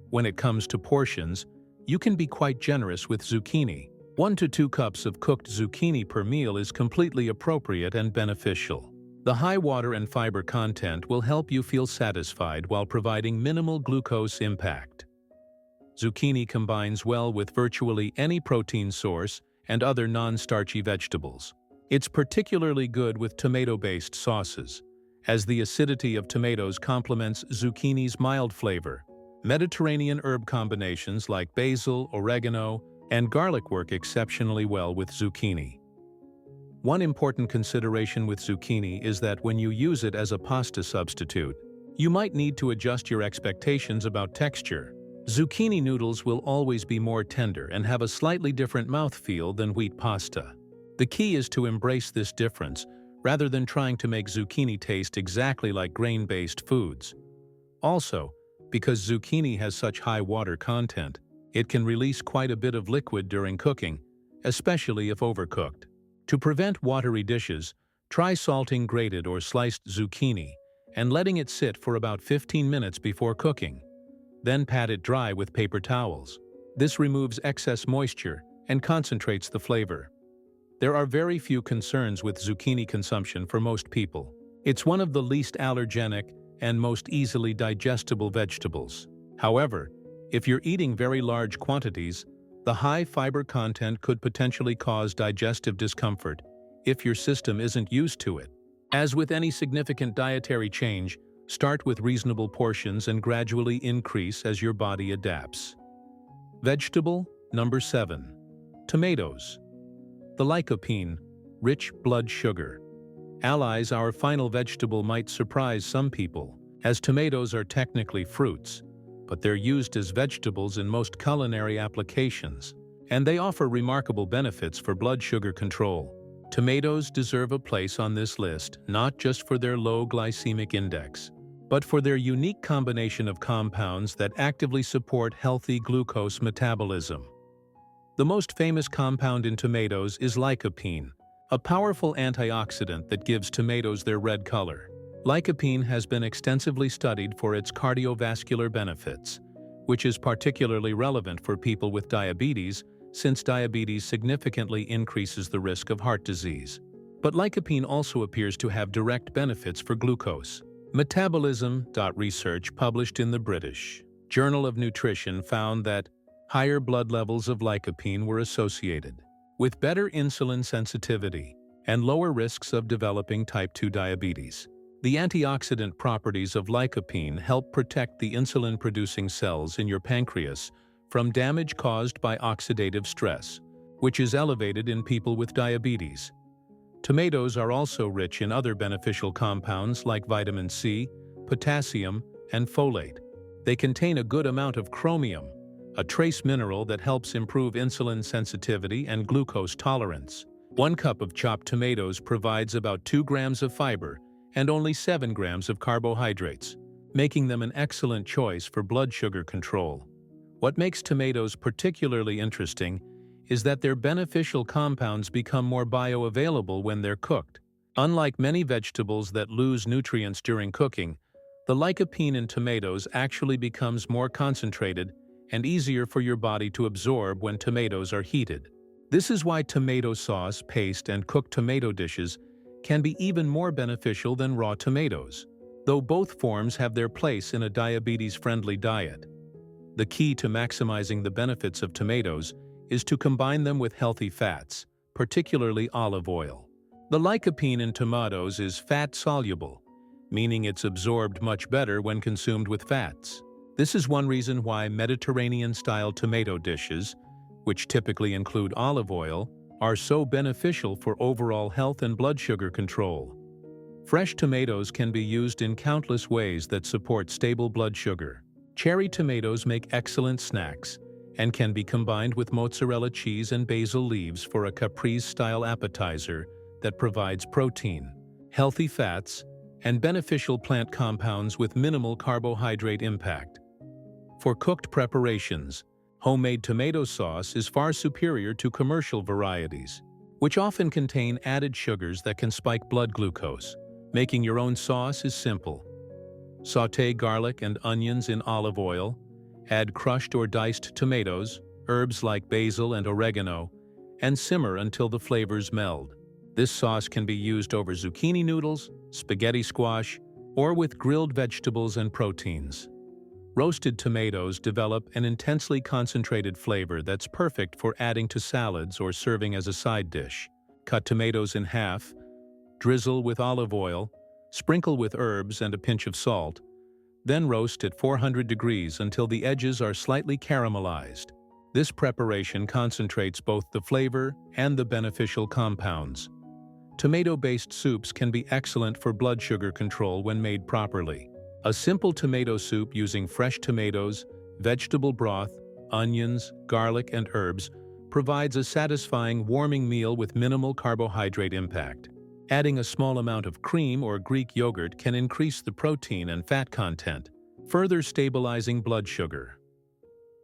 When it comes to portions, you can be quite generous with zucchini. 1 to 2 cups of cooked zucchini per meal is completely appropriate and beneficial. The high water and fiber content will help you feel satisfied while providing minimal glucose impact. Zucchini combines well with virtually any protein source and other non-starchy vegetables. It's particularly good with tomato-based sauces, as the acidity of tomatoes complements zucchini's mild flavor. Mediterranean herb combinations like basil, oregano, and garlic work exceptionally well with zucchini. One important consideration with zucchini is that when you use it as a pasta substitute, you might need to adjust your expectations about texture. Zucchini noodles will always be more tender and have a slightly different mouthfeel than wheat pasta. The key is to embrace this difference rather than trying to make zucchini taste exactly like grain-based foods. Also, because zucchini has such high water content, it can release quite a bit of liquid during cooking, especially if overcooked. To prevent watery dishes, try salting grated or sliced zucchini and letting it sit for about 15 minutes before cooking. Then pat it dry with paper towels. This removes excess moisture and concentrates the flavor. There are very few concerns with zucchini consumption for most people. It's one of the least allergenic and most easily digestible vegetables. However, if you're eating very large quantities, the high fiber content could potentially cause digestive discomfort if your system isn't used to it. As with any significant dietary change, start with reasonable portions and gradually increase as your body adapts. Vegetable number 7. Tomatoes. The lycopene, rich blood sugar. Allies, our final vegetable might surprise some people, as tomatoes are technically fruits, but they're used as vegetables in most culinary applications, and they offer remarkable benefits for blood sugar control. Tomatoes deserve a place on this list not just for their low glycemic index, but for their unique combination of compounds that actively support healthy glucose metabolism. The most famous compound in tomatoes is lycopene, a powerful antioxidant that gives tomatoes their red color. Lycopene has been extensively studied for its cardiovascular benefits, which is particularly relevant for people with diabetes, since diabetes significantly increases the risk of heart disease. But lycopene also appears to have direct benefits for glucose metabolism. Research published in the British Journal of Nutrition found that higher blood levels of lycopene were associated with better insulin sensitivity and lower risks of developing type 2 diabetes. The antioxidant properties of lycopene help protect the insulin-producing cells in your pancreas from damage caused by oxidative stress, which is elevated in people with diabetes. Tomatoes are also rich in other beneficial compounds like vitamin C, potassium, and folate. They contain a good amount of chromium, a trace mineral that helps improve insulin sensitivity and glucose tolerance. 1 cup of chopped tomatoes provides about 2 grams of fiber and only 7 grams of carbohydrates. making them an excellent choice for blood sugar control. What makes tomatoes particularly interesting is that their beneficial compounds become more bioavailable when they're cooked. Unlike many vegetables that lose nutrients during cooking, the lycopene in tomatoes actually becomes more concentrated and easier for your body to absorb when tomatoes are heated. This is why tomato sauce, paste, and cooked tomato dishes can be even more beneficial than raw tomatoes, though both forms have their place in a diabetes-friendly diet. The key to maximizing the benefits of tomatoes is to combine them with healthy fats, particularly olive oil. The lycopene in tomatoes is fat-soluble, meaning it's absorbed much better when consumed with fats. This is one reason why Mediterranean-style tomato dishes, which typically include olive oil, are so beneficial for overall health and blood sugar control. Fresh tomatoes can be used in countless ways that support stable blood sugar. Cherry tomatoes make excellent snacks and can be combined with mozzarella cheese and basil leaves for a caprese-style appetizer that provides protein, healthy fats, and beneficial plant compounds with minimal carbohydrate impact. For cooked preparations, homemade tomato sauce is far superior to commercial varieties, which often contain added sugars that can spike blood glucose. Making your own sauce is simple. Sauté garlic and onions in olive oil, add crushed or diced tomatoes, herbs like basil and oregano, and simmer until the flavors meld. This sauce can be used over zucchini noodles, spaghetti squash, or with grilled vegetables and proteins. Roasted tomatoes develop an intensely concentrated flavor that's perfect for adding to salads or serving as a side dish. Cut tomatoes in half, drizzle with olive oil, sprinkle with herbs and a pinch of salt, then roast at 400 degrees until the edges are slightly caramelized. This preparation concentrates both the flavor and the beneficial compounds. Tomato-based soups can be excellent for blood sugar control when made properly. A simple tomato soup using fresh tomatoes, vegetable broth, onions, garlic, and herbs provides a satisfying, warming meal with minimal carbohydrate impact. Adding a small amount of cream or Greek yogurt can increase the protein and fat content, further stabilizing blood sugar.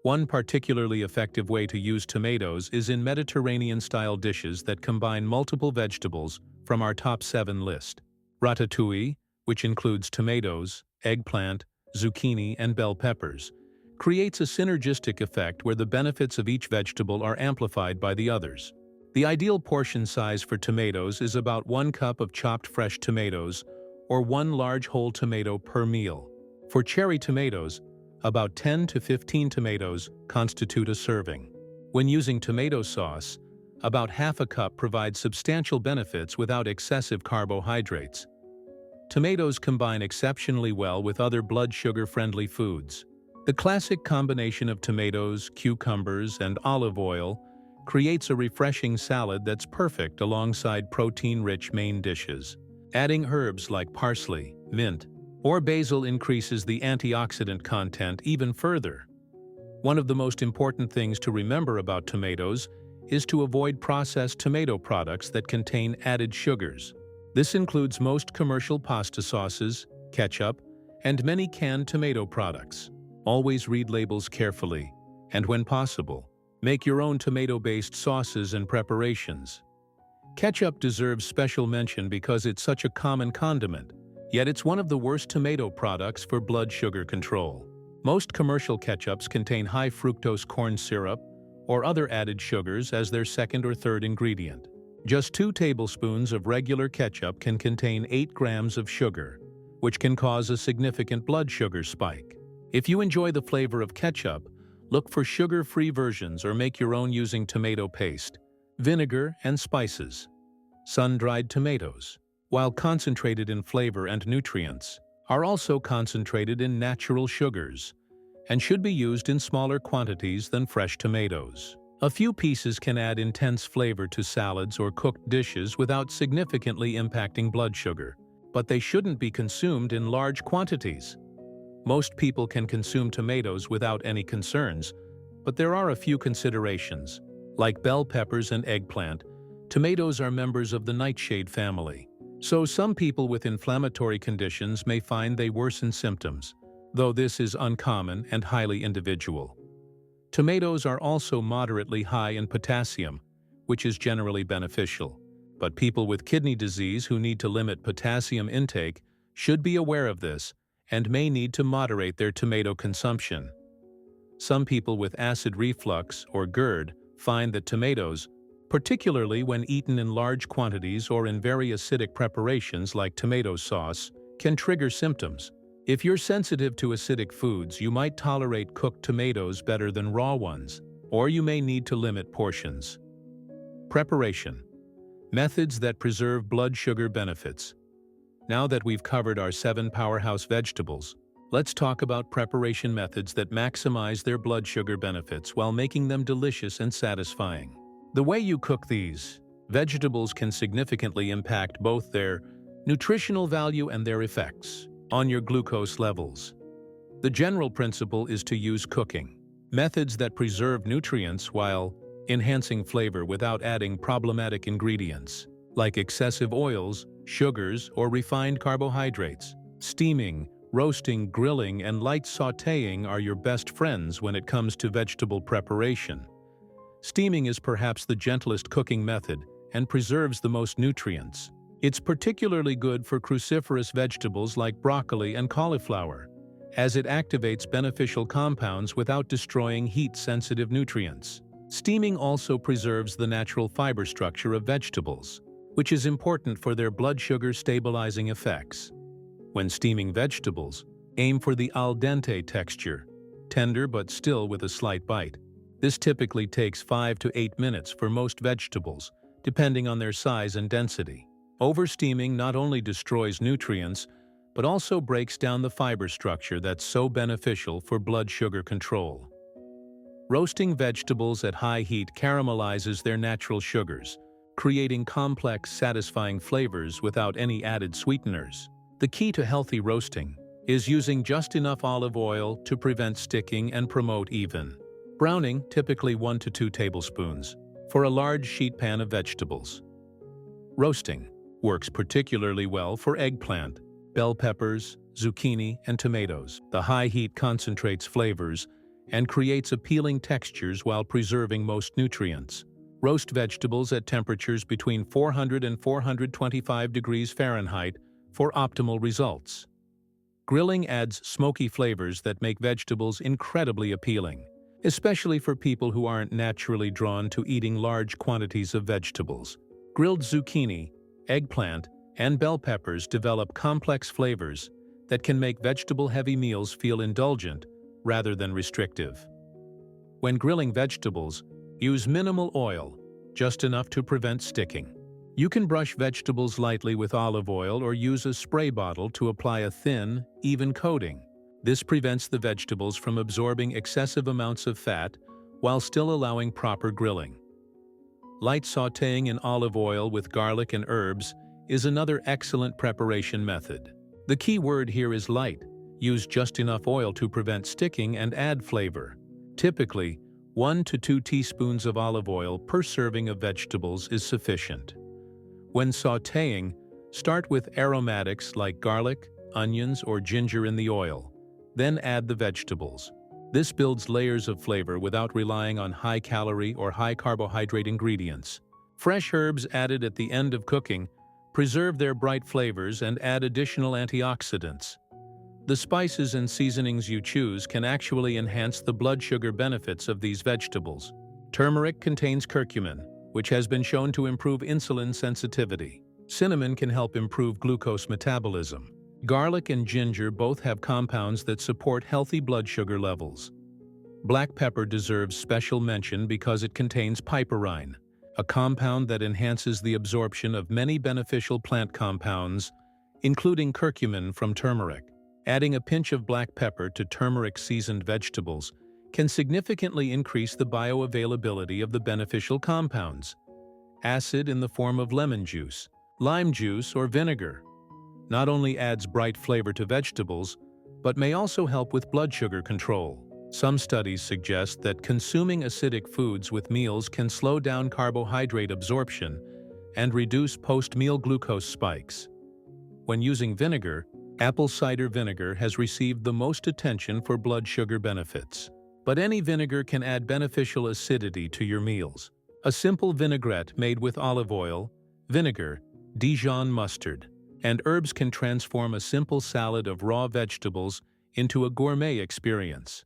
One particularly effective way to use tomatoes is in Mediterranean-style dishes that combine multiple vegetables from our top 7 list. Ratatouille, which includes tomatoes, eggplant, zucchini, and bell peppers, creates a synergistic effect where the benefits of each vegetable are amplified by the others. The ideal portion size for tomatoes is about 1 cup of chopped fresh tomatoes or 1 large whole tomato per meal. For cherry tomatoes, about 10 to 15 tomatoes constitute a serving. When using tomato sauce, about half a cup provides substantial benefits without excessive carbohydrates. Tomatoes combine exceptionally well with other blood sugar-friendly foods. The classic combination of tomatoes, cucumbers, and olive oil creates a refreshing salad that's perfect alongside protein-rich main dishes. Adding herbs like parsley, mint, or basil increases the antioxidant content even further. One of the most important things to remember about tomatoes is to avoid processed tomato products that contain added sugars. This includes most commercial pasta sauces, ketchup, and many canned tomato products. Always read labels carefully, and when possible, make your own tomato-based sauces and preparations. Ketchup deserves special mention because it's such a common condiment, yet it's one of the worst tomato products for blood sugar control. Most commercial ketchups contain high fructose corn syrup or other added sugars as their second or third ingredient. Just 2 tablespoons of regular ketchup can contain 8 grams of sugar, which can cause a significant blood sugar spike. If you enjoy the flavor of ketchup, look for sugar-free versions or make your own using tomato paste, vinegar, and spices. Sun-dried tomatoes, while concentrated in flavor and nutrients, are also concentrated in natural sugars and should be used in smaller quantities than fresh tomatoes. A few pieces can add intense flavor to salads or cooked dishes without significantly impacting blood sugar, but they shouldn't be consumed in large quantities. Most people can consume tomatoes without any concerns, but there are a few considerations. Like bell peppers and eggplant, tomatoes are members of the nightshade family. So some people with inflammatory conditions may find they worsen symptoms, though this is uncommon and highly individual. Tomatoes are also moderately high in potassium, which is generally beneficial, but people with kidney disease who need to limit potassium intake should be aware of this and may need to moderate their tomato consumption. Some people with acid reflux or GERD find that tomatoes, particularly when eaten in large quantities or in very acidic preparations like tomato sauce, can trigger symptoms. If you're sensitive to acidic foods, you might tolerate cooked tomatoes better than raw ones, or you may need to limit portions. Preparation. Methods that preserve blood sugar benefits. Now that we've covered our 7 powerhouse vegetables, let's talk about preparation methods that maximize their blood sugar benefits while making them delicious and satisfying. The way you cook these vegetables can significantly impact both their nutritional value and their effects on your glucose levels. The general principle is to use cooking methods that preserve nutrients while enhancing flavor without adding problematic ingredients, like excessive oils, sugars, or refined carbohydrates. Steaming, roasting, grilling, and light sautéing are your best friends when it comes to vegetable preparation. Steaming is perhaps the gentlest cooking method and preserves the most nutrients. It's particularly good for cruciferous vegetables like broccoli and cauliflower, as it activates beneficial compounds without destroying heat-sensitive nutrients. Steaming also preserves the natural fiber structure of vegetables, which is important for their blood sugar stabilizing effects. When steaming vegetables, aim for the al dente texture, tender but still with a slight bite. This typically takes 5 to 8 minutes for most vegetables, depending on their size and density. Oversteaming not only destroys nutrients, but also breaks down the fiber structure that's so beneficial for blood sugar control. Roasting vegetables at high heat caramelizes their natural sugars, creating complex, satisfying flavors without any added sweeteners. The key to healthy roasting is using just enough olive oil to prevent sticking and promote even browning, typically 1 to 2 tablespoons, for a large sheet pan of vegetables. Roasting works particularly well for eggplant, bell peppers, zucchini, and tomatoes. The high heat concentrates flavors and creates appealing textures while preserving most nutrients. Roast vegetables at temperatures between 400 and 425 degrees Fahrenheit for optimal results. Grilling adds smoky flavors that make vegetables incredibly appealing, especially for people who aren't naturally drawn to eating large quantities of vegetables. Grilled zucchini, eggplant, and bell peppers develop complex flavors that can make vegetable-heavy meals feel indulgent rather than restrictive. When grilling vegetables, use minimal oil, just enough to prevent sticking. You can brush vegetables lightly with olive oil or use a spray bottle to apply a thin, even coating. This prevents the vegetables from absorbing excessive amounts of fat while still allowing proper grilling. Light sautéing in olive oil with garlic and herbs is another excellent preparation method. The key word here is light. Use just enough oil to prevent sticking and add flavor. Typically, 1 to 2 teaspoons of olive oil per serving of vegetables is sufficient. When sautéing, start with aromatics like garlic, onions, or ginger in the oil. Then add the vegetables. This builds layers of flavor without relying on high-calorie or high-carbohydrate ingredients. Fresh herbs added at the end of cooking preserve their bright flavors and add additional antioxidants. The spices and seasonings you choose can actually enhance the blood sugar benefits of these vegetables. Turmeric contains curcumin, which has been shown to improve insulin sensitivity. Cinnamon can help improve glucose metabolism. Garlic and ginger both have compounds that support healthy blood sugar levels. Black pepper deserves special mention because it contains piperine, a compound that enhances the absorption of many beneficial plant compounds, including curcumin from turmeric. Adding a pinch of black pepper to turmeric-seasoned vegetables can significantly increase the bioavailability of the beneficial compounds. Acid in the form of lemon juice, lime juice, or vinegar not only adds bright flavor to vegetables, but may also help with blood sugar control. Some studies suggest that consuming acidic foods with meals can slow down carbohydrate absorption and reduce post-meal glucose spikes. When using vinegar, Apple cider vinegar has received the most attention for blood sugar benefits. But any vinegar can add beneficial acidity to your meals. A simple vinaigrette made with olive oil, vinegar, Dijon mustard, and herbs can transform a simple salad of raw vegetables into a gourmet experience.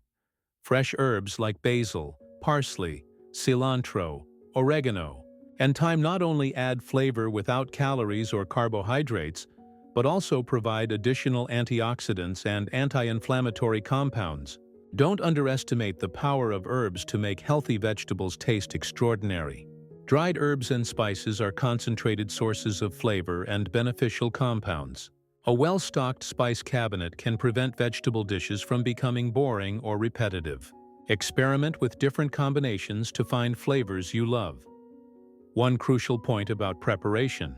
Fresh herbs like basil, parsley, cilantro, oregano, and thyme not only add flavor without calories or carbohydrates, but also provide additional antioxidants and anti-inflammatory compounds. Don't underestimate the power of herbs to make healthy vegetables taste extraordinary. Dried herbs and spices are concentrated sources of flavor and beneficial compounds. A well-stocked spice cabinet can prevent vegetable dishes from becoming boring or repetitive. Experiment with different combinations to find flavors you love. One crucial point about preparation: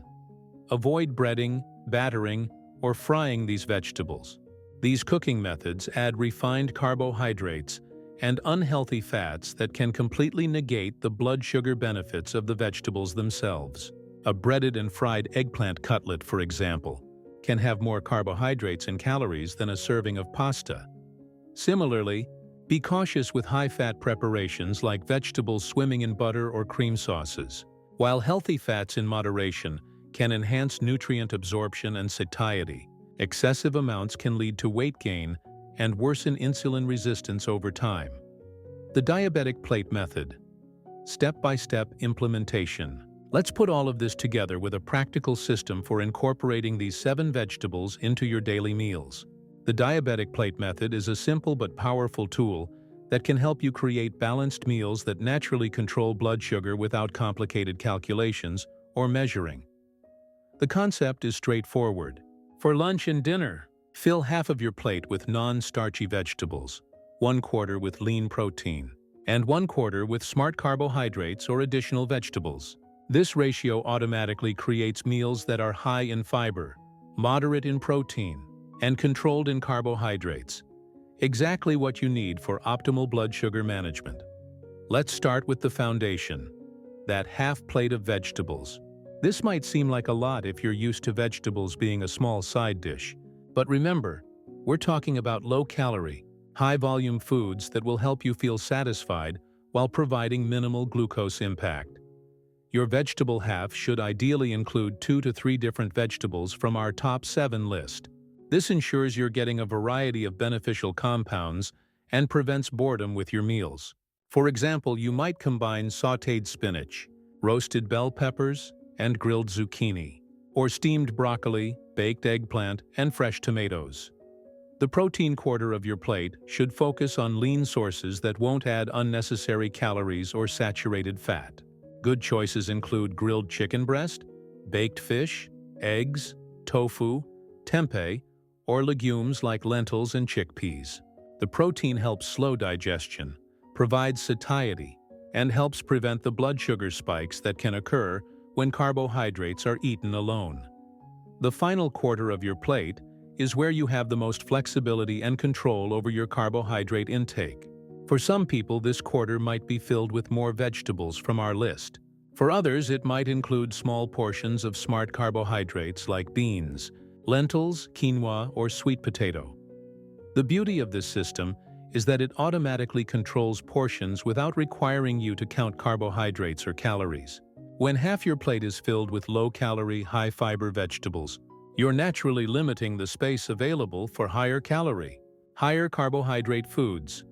avoid breading, battering, or frying these vegetables. These cooking methods add refined carbohydrates and unhealthy fats that can completely negate the blood sugar benefits of the vegetables themselves. A breaded and fried eggplant cutlet, for example, can have more carbohydrates and calories than a serving of pasta. Similarly, be cautious with high-fat preparations like vegetables swimming in butter or cream sauces. While healthy fats in moderation can enhance nutrient absorption and satiety, excessive amounts can lead to weight gain and worsen insulin resistance over time. The Diabetic Plate Method. Step-by-step implementation. Let's put all of this together with a practical system for incorporating these 7 vegetables into your daily meals. The Diabetic Plate Method is a simple but powerful tool that can help you create balanced meals that naturally control blood sugar without complicated calculations or measuring. The concept is straightforward. For lunch and dinner, fill half of your plate with non-starchy vegetables, 1/4 with lean protein, and 1/4 with smart carbohydrates or additional vegetables. This ratio automatically creates meals that are high in fiber, moderate in protein, and controlled in carbohydrates. Exactly what you need for optimal blood sugar management. Let's start with the foundation, that half plate of vegetables. This might seem like a lot if you're used to vegetables being a small side dish, but remember, we're talking about low-calorie, high-volume foods that will help you feel satisfied while providing minimal glucose impact. Your vegetable half should ideally include 2 to 3 different vegetables from our top 7 list. This ensures you're getting a variety of beneficial compounds and prevents boredom with your meals. For example, you might combine sautéed spinach, roasted bell peppers, and grilled zucchini, or steamed broccoli, baked eggplant, and fresh tomatoes. The protein quarter of your plate should focus on lean sources that won't add unnecessary calories or saturated fat. Good choices include grilled chicken breast, baked fish, eggs, tofu, tempeh, or legumes like lentils and chickpeas. The protein helps slow digestion, provides satiety, and helps prevent the blood sugar spikes that can occur when carbohydrates are eaten alone. The final quarter of your plate is where you have the most flexibility and control over your carbohydrate intake. For some people, this quarter might be filled with more vegetables from our list. For others, it might include small portions of smart carbohydrates like beans, lentils, quinoa, or sweet potato. The beauty of this system is that it automatically controls portions without requiring you to count carbohydrates or calories. When half your plate is filled with low-calorie, high-fiber vegetables, you're naturally limiting the space available for higher-calorie, higher-carbohydrate foods.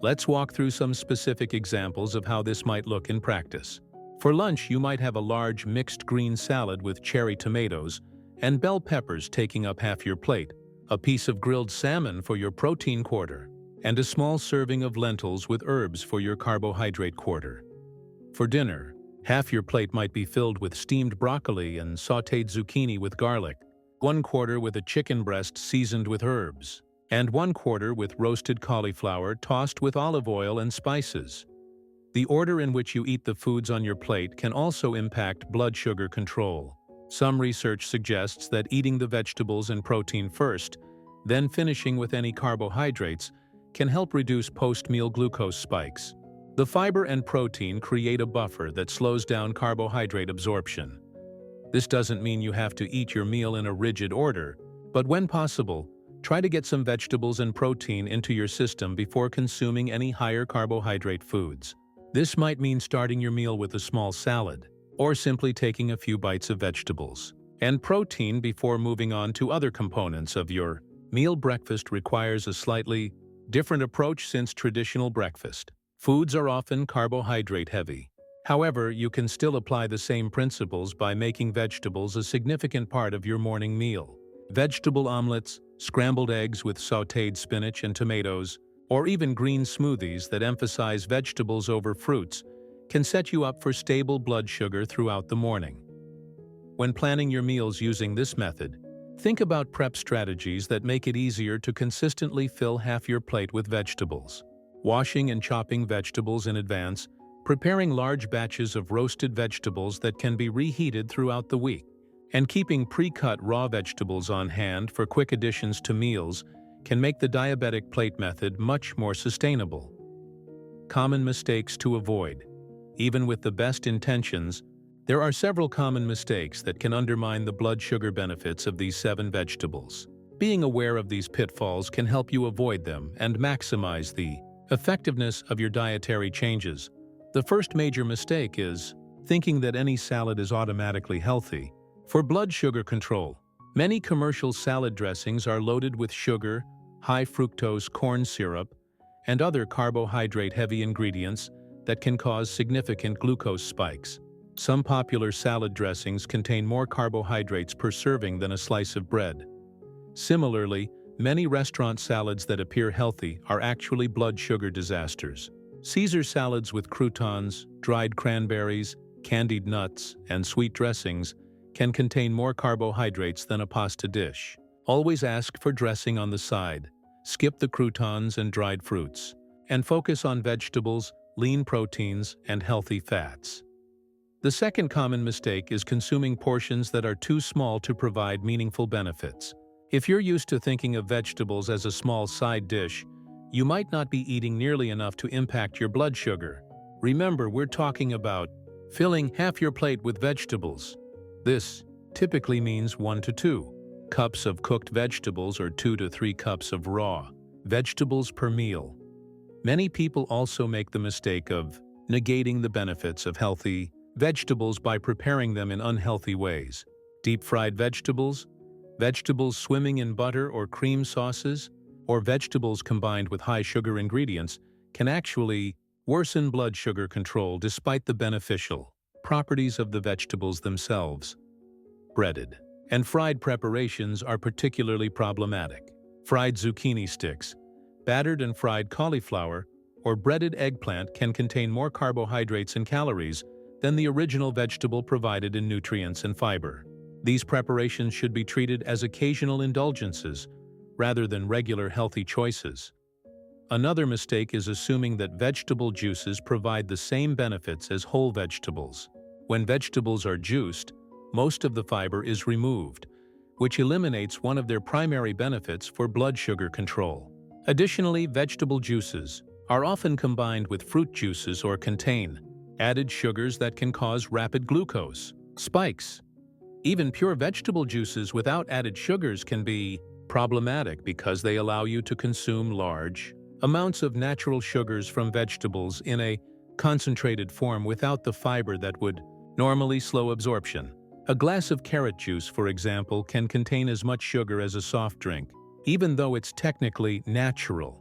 Let's walk through some specific examples of how this might look in practice. For lunch, you might have a large mixed green salad with cherry tomatoes and bell peppers taking up half your plate, a piece of grilled salmon for your protein quarter, and a small serving of lentils with herbs for your carbohydrate quarter. For dinner, half your plate might be filled with steamed broccoli and sautéed zucchini with garlic, 1/4 with a chicken breast seasoned with herbs, and 1/4 with roasted cauliflower tossed with olive oil and spices. The order in which you eat the foods on your plate can also impact blood sugar control. Some research suggests that eating the vegetables and protein first, then finishing with any carbohydrates, can help reduce post-meal glucose spikes. The fiber and protein create a buffer that slows down carbohydrate absorption. This doesn't mean you have to eat your meal in a rigid order, But when possible, try to get some vegetables and protein into your system before consuming any higher carbohydrate foods. This might mean starting your meal with a small salad, or simply taking a few bites of vegetables and protein before moving on to other components of your meal. Breakfast requires a slightly different approach since traditional breakfast foods are often carbohydrate heavy. However, you can still apply the same principles by making vegetables a significant part of your morning meal. Vegetable omelets, scrambled eggs with sautéed spinach and tomatoes, or even green smoothies that emphasize vegetables over fruits can set you up for stable blood sugar throughout the morning. When planning your meals using this method, think about prep strategies that make it easier to consistently fill half your plate with vegetables. Washing and chopping vegetables in advance, preparing large batches of roasted vegetables that can be reheated throughout the week, and keeping pre-cut raw vegetables on hand for quick additions to meals can make the diabetic plate method much more sustainable. Common mistakes to avoid. Even with the best intentions, there are several common mistakes that can undermine the blood sugar benefits of these 7 vegetables. Being aware of these pitfalls can help you avoid them and maximize the effectiveness of your dietary changes. The first major mistake is thinking that any salad is automatically healthy. For blood sugar control, many commercial salad dressings are loaded with sugar, high fructose corn syrup, and other carbohydrate-heavy ingredients that can cause significant glucose spikes. Some popular salad dressings contain more carbohydrates per serving than a slice of bread. Similarly, many restaurant salads that appear healthy are actually blood sugar disasters. Caesar salads with croutons, dried cranberries, candied nuts, and sweet dressings can contain more carbohydrates than a pasta dish. Always ask for dressing on the side. Skip the croutons and dried fruits, and focus on vegetables, lean proteins, and healthy fats. The second common mistake is consuming portions that are too small to provide meaningful benefits. If you're used to thinking of vegetables as a small side dish, you might not be eating nearly enough to impact your blood sugar. Remember, we're talking about filling half your plate with vegetables. This typically means 1 to 2 cups of cooked vegetables or 2 to 3 cups of raw vegetables per meal. Many people also make the mistake of negating the benefits of healthy vegetables by preparing them in unhealthy ways. Deep-fried vegetables, vegetables swimming in butter or cream sauces, or vegetables combined with high-sugar ingredients can actually worsen blood sugar control despite the beneficial properties of the vegetables themselves. Breaded and fried preparations are particularly problematic. Fried zucchini sticks, battered and fried cauliflower, or breaded eggplant can contain more carbohydrates and calories than the original vegetable provided in nutrients and fiber. These preparations should be treated as occasional indulgences rather than regular healthy choices. Another mistake is assuming that vegetable juices provide the same benefits as whole vegetables. When vegetables are juiced, most of the fiber is removed, which eliminates one of their primary benefits for blood sugar control. Additionally, vegetable juices are often combined with fruit juices or contain added sugars that can cause rapid glucose spikes. Even pure vegetable juices without added sugars can be problematic because they allow you to consume large amounts of natural sugars from vegetables in a concentrated form without the fiber that would normally slow absorption. A glass of carrot juice, for example, can contain as much sugar as a soft drink, even though it's technically natural.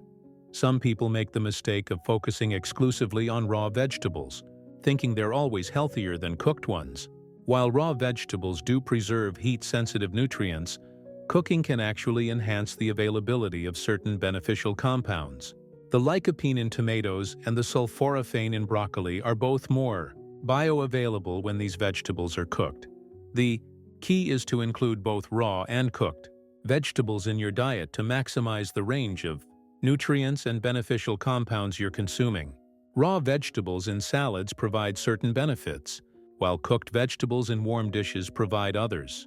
Some people make the mistake of focusing exclusively on raw vegetables, thinking they're always healthier than cooked ones. While raw vegetables do preserve heat-sensitive nutrients, cooking can actually enhance the availability of certain beneficial compounds. The lycopene in tomatoes and the sulforaphane in broccoli are both more bioavailable when these vegetables are cooked. The key is to include both raw and cooked vegetables in your diet to maximize the range of nutrients and beneficial compounds you're consuming. Raw vegetables in salads provide certain benefits, while cooked vegetables in warm dishes provide others.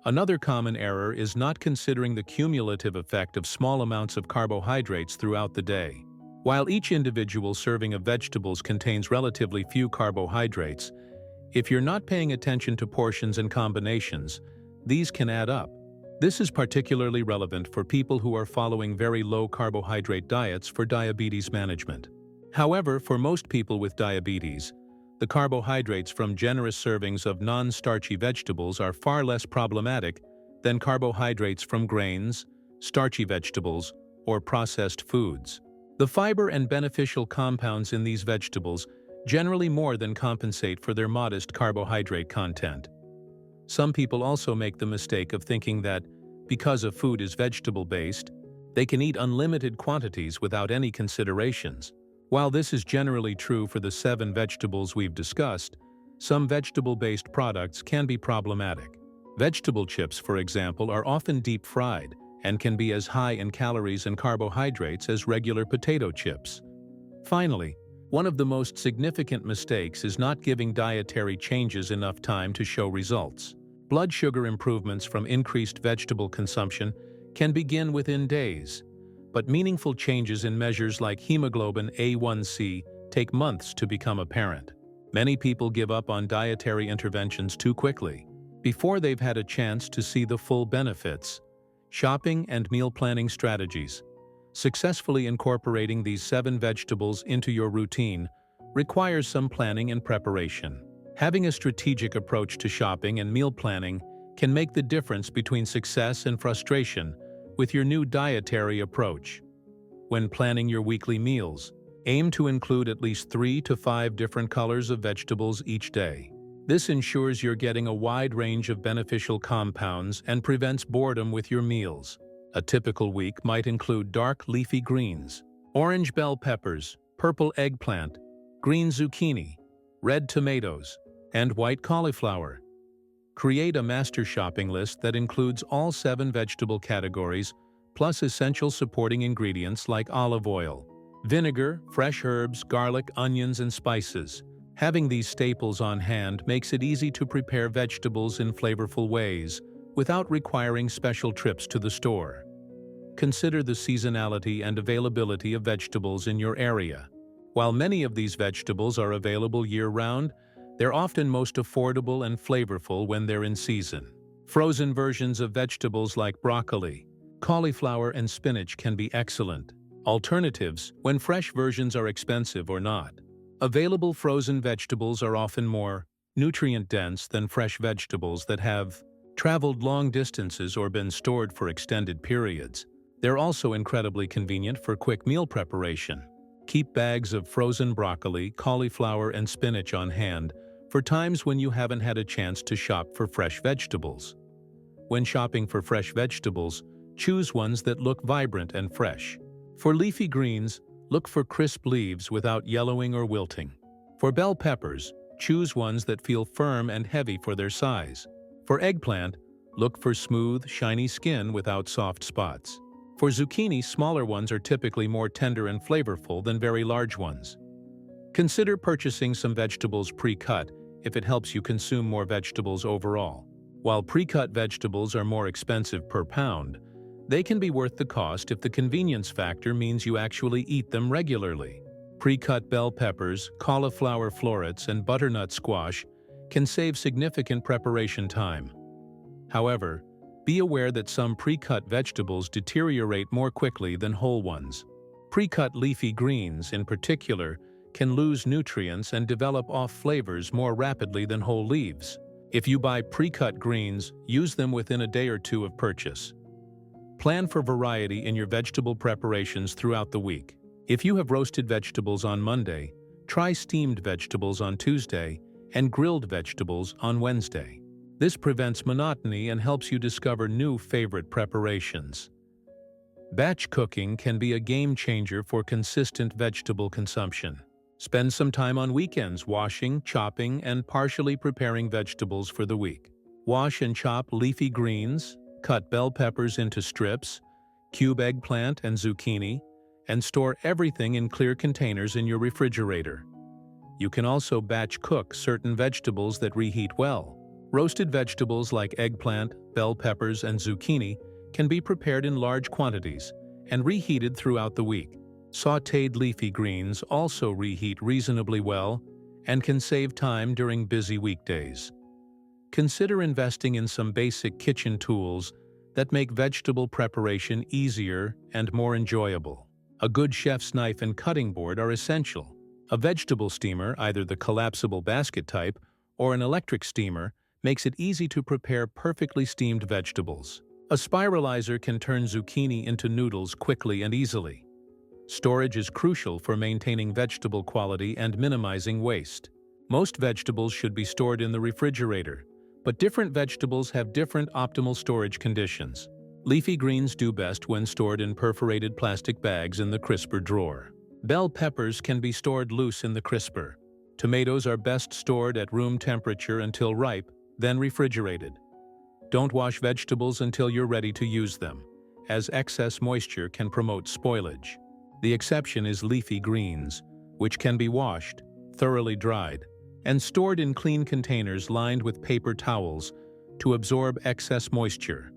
Another common error is not considering the cumulative effect of small amounts of carbohydrates throughout the day. While each individual serving of vegetables contains relatively few carbohydrates, if you're not paying attention to portions and combinations, these can add up. This is particularly relevant for people who are following very low-carbohydrate diets for diabetes management. However, for most people with diabetes, the carbohydrates from generous servings of non-starchy vegetables are far less problematic than carbohydrates from grains, starchy vegetables, or processed foods. The fiber and beneficial compounds in these vegetables generally more than compensate for their modest carbohydrate content. Some people also make the mistake of thinking that, because a food is vegetable-based, they can eat unlimited quantities without any considerations. While this is generally true for the 7 vegetables we've discussed, some vegetable-based products can be problematic. Vegetable chips, for example, are often deep-fried and can be as high in calories and carbohydrates as regular potato chips. Finally, one of the most significant mistakes is not giving dietary changes enough time to show results. Blood sugar improvements from increased vegetable consumption can begin within days, but meaningful changes in measures like hemoglobin A1C take months to become apparent. Many people give up on dietary interventions too quickly, before they've had a chance to see the full benefits. Shopping and meal planning strategies. Successfully incorporating these 7 vegetables into your routine requires some planning and preparation. Having a strategic approach to shopping and meal planning can make the difference between success and frustration with your new dietary approach. When planning your weekly meals, aim to include at least 3 to 5 different colors of vegetables each day. This ensures you're getting a wide range of beneficial compounds and prevents boredom with your meals. A typical week might include dark leafy greens, orange bell peppers, purple eggplant, green zucchini, red tomatoes, and white cauliflower. Create a master shopping list that includes all 7 vegetable categories, plus essential supporting ingredients like olive oil, vinegar, fresh herbs, garlic, onions, and spices. Having these staples on hand makes it easy to prepare vegetables in flavorful ways without requiring special trips to the store. Consider the seasonality and availability of vegetables in your area. While many of these vegetables are available year-round, they're often most affordable and flavorful when they're in season. Frozen versions of vegetables like broccoli, cauliflower, and spinach can be excellent alternatives when fresh versions are expensive or not. Available frozen vegetables are often more nutrient-dense than fresh vegetables that have traveled long distances or been stored for extended periods. They're also incredibly convenient for quick meal preparation. Keep bags of frozen broccoli, cauliflower, and spinach on hand for times when you haven't had a chance to shop for fresh vegetables. When shopping for fresh vegetables, choose ones that look vibrant and fresh. For leafy greens, look for crisp leaves without yellowing or wilting. For bell peppers, choose ones that feel firm and heavy for their size. For eggplant, look for smooth, shiny skin without soft spots. For zucchini, smaller ones are typically more tender and flavorful than very large ones. Consider purchasing some vegetables pre-cut if it helps you consume more vegetables overall. While pre-cut vegetables are more expensive per pound, they can be worth the cost if the convenience factor means you actually eat them regularly. Pre-cut bell peppers, cauliflower florets, and butternut squash can save significant preparation time. However, be aware that some pre-cut vegetables deteriorate more quickly than whole ones. Pre-cut leafy greens, in particular, can lose nutrients and develop off flavors more rapidly than whole leaves. If you buy pre-cut greens, use them within a day or 2 of purchase. Plan for variety in your vegetable preparations throughout the week. If you have roasted vegetables on Monday, try steamed vegetables on Tuesday and grilled vegetables on Wednesday. This prevents monotony and helps you discover new favorite preparations. Batch cooking can be a game changer for consistent vegetable consumption. Spend some time on weekends washing, chopping, and partially preparing vegetables for the week. Wash and chop leafy greens, cut bell peppers into strips, cube eggplant and zucchini, and store everything in clear containers in your refrigerator. You can also batch cook certain vegetables that reheat well. Roasted vegetables like eggplant, bell peppers, and zucchini can be prepared in large quantities and reheated throughout the week. Sautéed leafy greens also reheat reasonably well and can save time during busy weekdays. Consider investing in some basic kitchen tools that make vegetable preparation easier and more enjoyable. A good chef's knife and cutting board are essential. A vegetable steamer, either the collapsible basket type or an electric steamer, makes it easy to prepare perfectly steamed vegetables. A spiralizer can turn zucchini into noodles quickly and easily. Storage is crucial for maintaining vegetable quality and minimizing waste. Most vegetables should be stored in the refrigerator, but different vegetables have different optimal storage conditions. Leafy greens do best when stored in perforated plastic bags in the crisper drawer. Bell peppers can be stored loose in the crisper. Tomatoes are best stored at room temperature until ripe, then refrigerated. Don't wash vegetables until you're ready to use them, as excess moisture can promote spoilage. The exception is leafy greens, which can be washed, thoroughly dried, and stored in clean containers lined with paper towels to absorb excess moisture.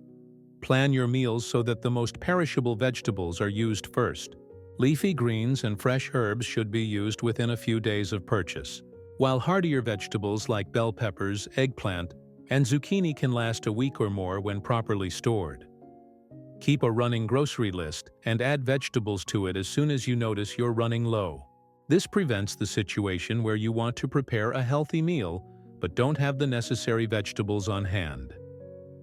Plan your meals so that the most perishable vegetables are used first. Leafy greens and fresh herbs should be used within a few days of purchase, while hardier vegetables like bell peppers, eggplant, and zucchini can last a week or more when properly stored. Keep a running grocery list and add vegetables to it as soon as you notice you're running low. This prevents the situation where you want to prepare a healthy meal but don't have the necessary vegetables on hand.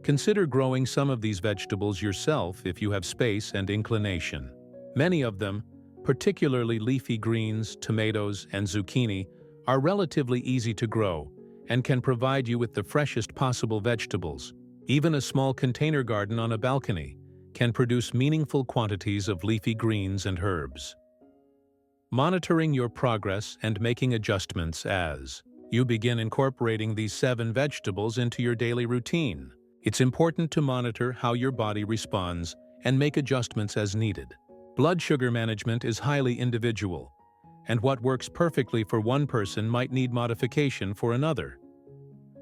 Consider growing some of these vegetables yourself if you have space and inclination. Many of them, particularly leafy greens, tomatoes, and zucchini, are relatively easy to grow and can provide you with the freshest possible vegetables. Even a small container garden on a balcony can produce meaningful quantities of leafy greens and herbs. Monitoring your progress and making adjustments as you begin incorporating these 7 vegetables into your daily routine. It's important to monitor how your body responds and make adjustments as needed. Blood sugar management is highly individual, and what works perfectly for one person might need modification for another.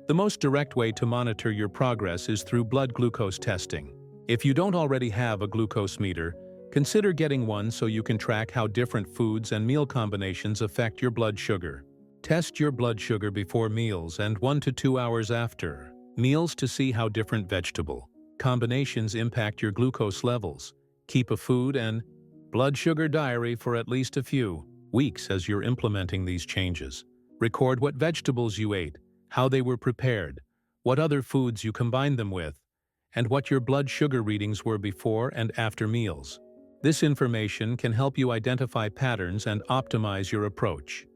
The most direct way to monitor your progress is through blood glucose testing. If you don't already have a glucose meter, consider getting one so you can track how different foods and meal combinations affect your blood sugar. Test your blood sugar before meals and 1 to 2 hours after meals to see how different vegetable combinations impact your glucose levels. Keep a food and blood sugar diary for at least a few weeks as you're implementing these changes. Record what vegetables you ate, how they were prepared, what other foods you combined them with, and what your blood sugar readings were before and after meals. This information can help you identify patterns and optimize your approach.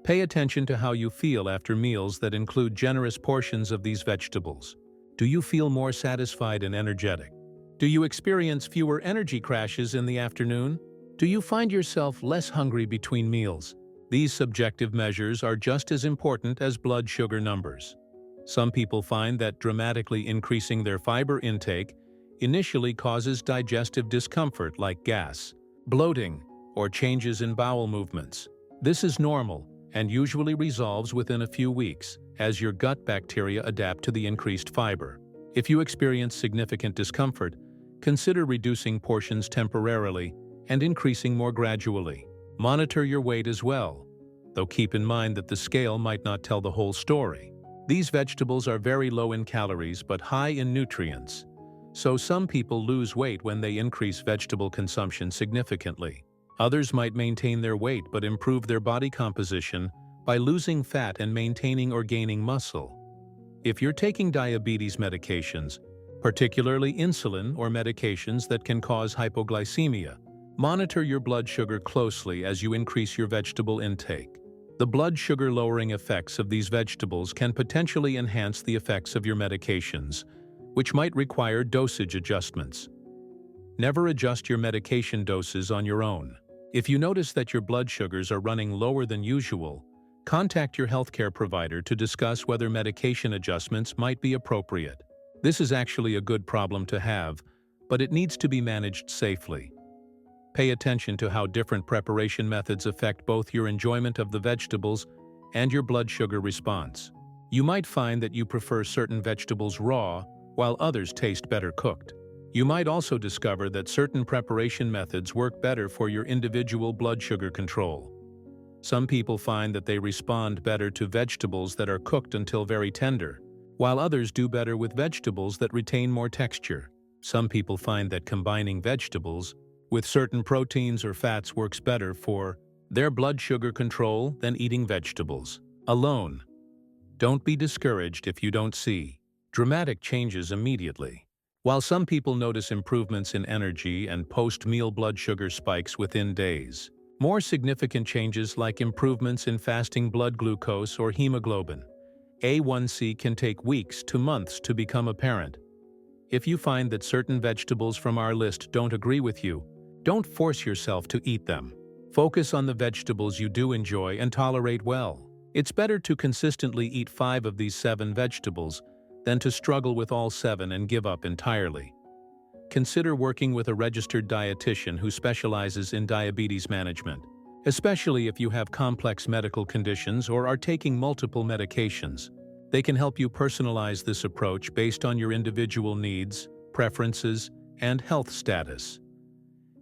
Pay attention to how you feel after meals that include generous portions of these vegetables. Do you feel more satisfied and energetic? Do you experience fewer energy crashes in the afternoon? Do you find yourself less hungry between meals? These subjective measures are just as important as blood sugar numbers. Some people find that dramatically increasing their fiber intake initially causes digestive discomfort like gas, bloating, or changes in bowel movements. This is normal and usually resolves within a few weeks as your gut bacteria adapt to the increased fiber. If you experience significant discomfort, consider reducing portions temporarily and increasing more gradually. Monitor your weight as well, though keep in mind that the scale might not tell the whole story. These vegetables are very low in calories but high in nutrients, so some people lose weight when they increase vegetable consumption significantly. Others might maintain their weight but improve their body composition by losing fat and maintaining or gaining muscle. If you're taking diabetes medications, particularly insulin or medications that can cause hypoglycemia, monitor your blood sugar closely as you increase your vegetable intake. The blood sugar lowering effects of these vegetables can potentially enhance the effects of your medications, which might require dosage adjustments. Never adjust your medication doses on your own. If you notice that your blood sugars are running lower than usual, contact your healthcare provider to discuss whether medication adjustments might be appropriate. This is actually a good problem to have, but it needs to be managed safely. Pay attention to how different preparation methods affect both your enjoyment of the vegetables and your blood sugar response. You might find that you prefer certain vegetables raw, while others taste better cooked. You might also discover that certain preparation methods work better for your individual blood sugar control. Some people find that they respond better to vegetables that are cooked until very tender, while others do better with vegetables that retain more texture. Some people find that combining vegetables with certain proteins or fats works better for their blood sugar control than eating vegetables alone. Don't be discouraged if you don't see dramatic changes immediately. While some people notice improvements in energy and post-meal blood sugar spikes within days, more significant changes like improvements in fasting blood glucose or hemoglobin A1C can take weeks to months to become apparent. If you find that certain vegetables from our list don't agree with you, don't force yourself to eat them. Focus on the vegetables you do enjoy and tolerate well. It's better to consistently eat 5 of these 7 vegetables than to struggle with all 7 and give up entirely. Consider working with a registered dietitian who specializes in diabetes management, especially if you have complex medical conditions or are taking multiple medications. They can help you personalize this approach based on your individual needs, preferences, and health status.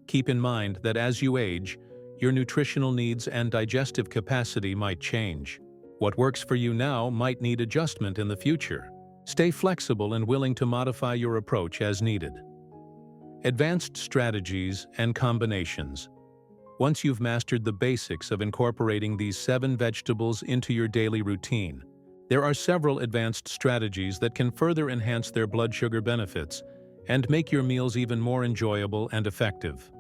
Keep in mind that as you age, your nutritional needs and digestive capacity might change. What works for you now might need adjustment in the future. Stay flexible and willing to modify your approach as needed. Advanced strategies and combinations. Once you've mastered the basics of incorporating these 7 vegetables into your daily routine, there are several advanced strategies that can further enhance their blood sugar benefits and make your meals even more enjoyable and effective.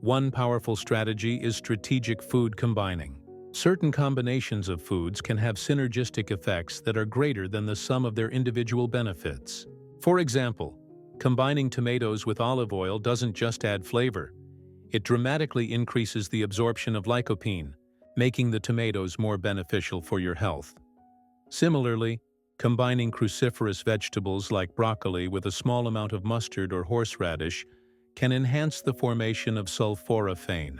One powerful strategy is strategic food combining. Certain combinations of foods can have synergistic effects that are greater than the sum of their individual benefits. For example, combining tomatoes with olive oil doesn't just add flavor. It dramatically increases the absorption of lycopene, making the tomatoes more beneficial for your health. Similarly, combining cruciferous vegetables like broccoli with a small amount of mustard or horseradish can enhance the formation of sulforaphane,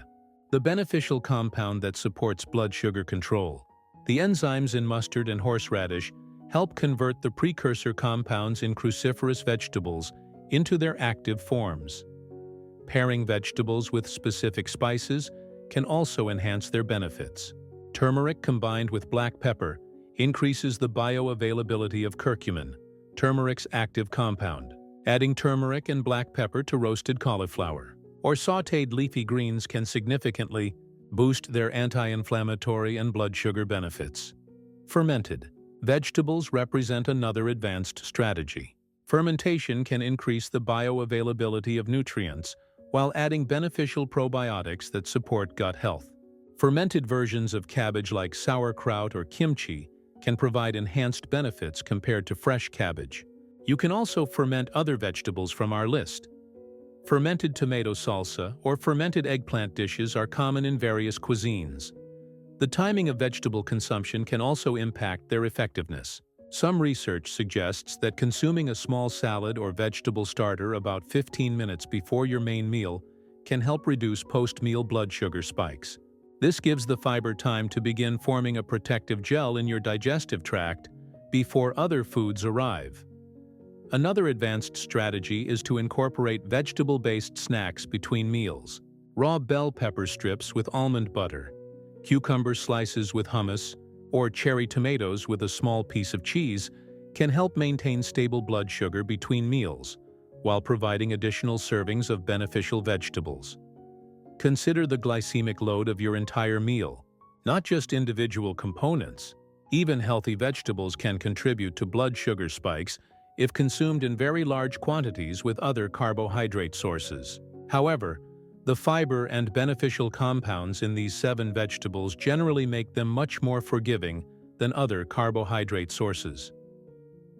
the beneficial compound that supports blood sugar control. The enzymes in mustard and horseradish help convert the precursor compounds in cruciferous vegetables into their active forms. Pairing vegetables with specific spices can also enhance their benefits. Turmeric combined with black pepper increases the bioavailability of curcumin, turmeric's active compound. Adding turmeric and black pepper to roasted cauliflower or sautéed leafy greens can significantly boost their anti-inflammatory and blood sugar benefits. Fermented vegetables represent another advanced strategy. Fermentation can increase the bioavailability of nutrients while adding beneficial probiotics that support gut health. Fermented versions of cabbage like sauerkraut or kimchi can provide enhanced benefits compared to fresh cabbage. You can also ferment other vegetables from our list. Fermented tomato salsa or fermented eggplant dishes are common in various cuisines. The timing of vegetable consumption can also impact their effectiveness. Some research suggests that consuming a small salad or vegetable starter about 15 minutes before your main meal can help reduce post-meal blood sugar spikes. This gives the fiber time to begin forming a protective gel in your digestive tract before other foods arrive. Another advanced strategy is to incorporate vegetable-based snacks between meals. Raw bell pepper strips with almond butter, cucumber slices with hummus, or cherry tomatoes with a small piece of cheese can help maintain stable blood sugar between meals, while providing additional servings of beneficial vegetables. Consider the glycemic load of your entire meal, not just individual components. Even healthy vegetables can contribute to blood sugar spikes if consumed in very large quantities with other carbohydrate sources. However, the fiber and beneficial compounds in these 7 vegetables generally make them much more forgiving than other carbohydrate sources.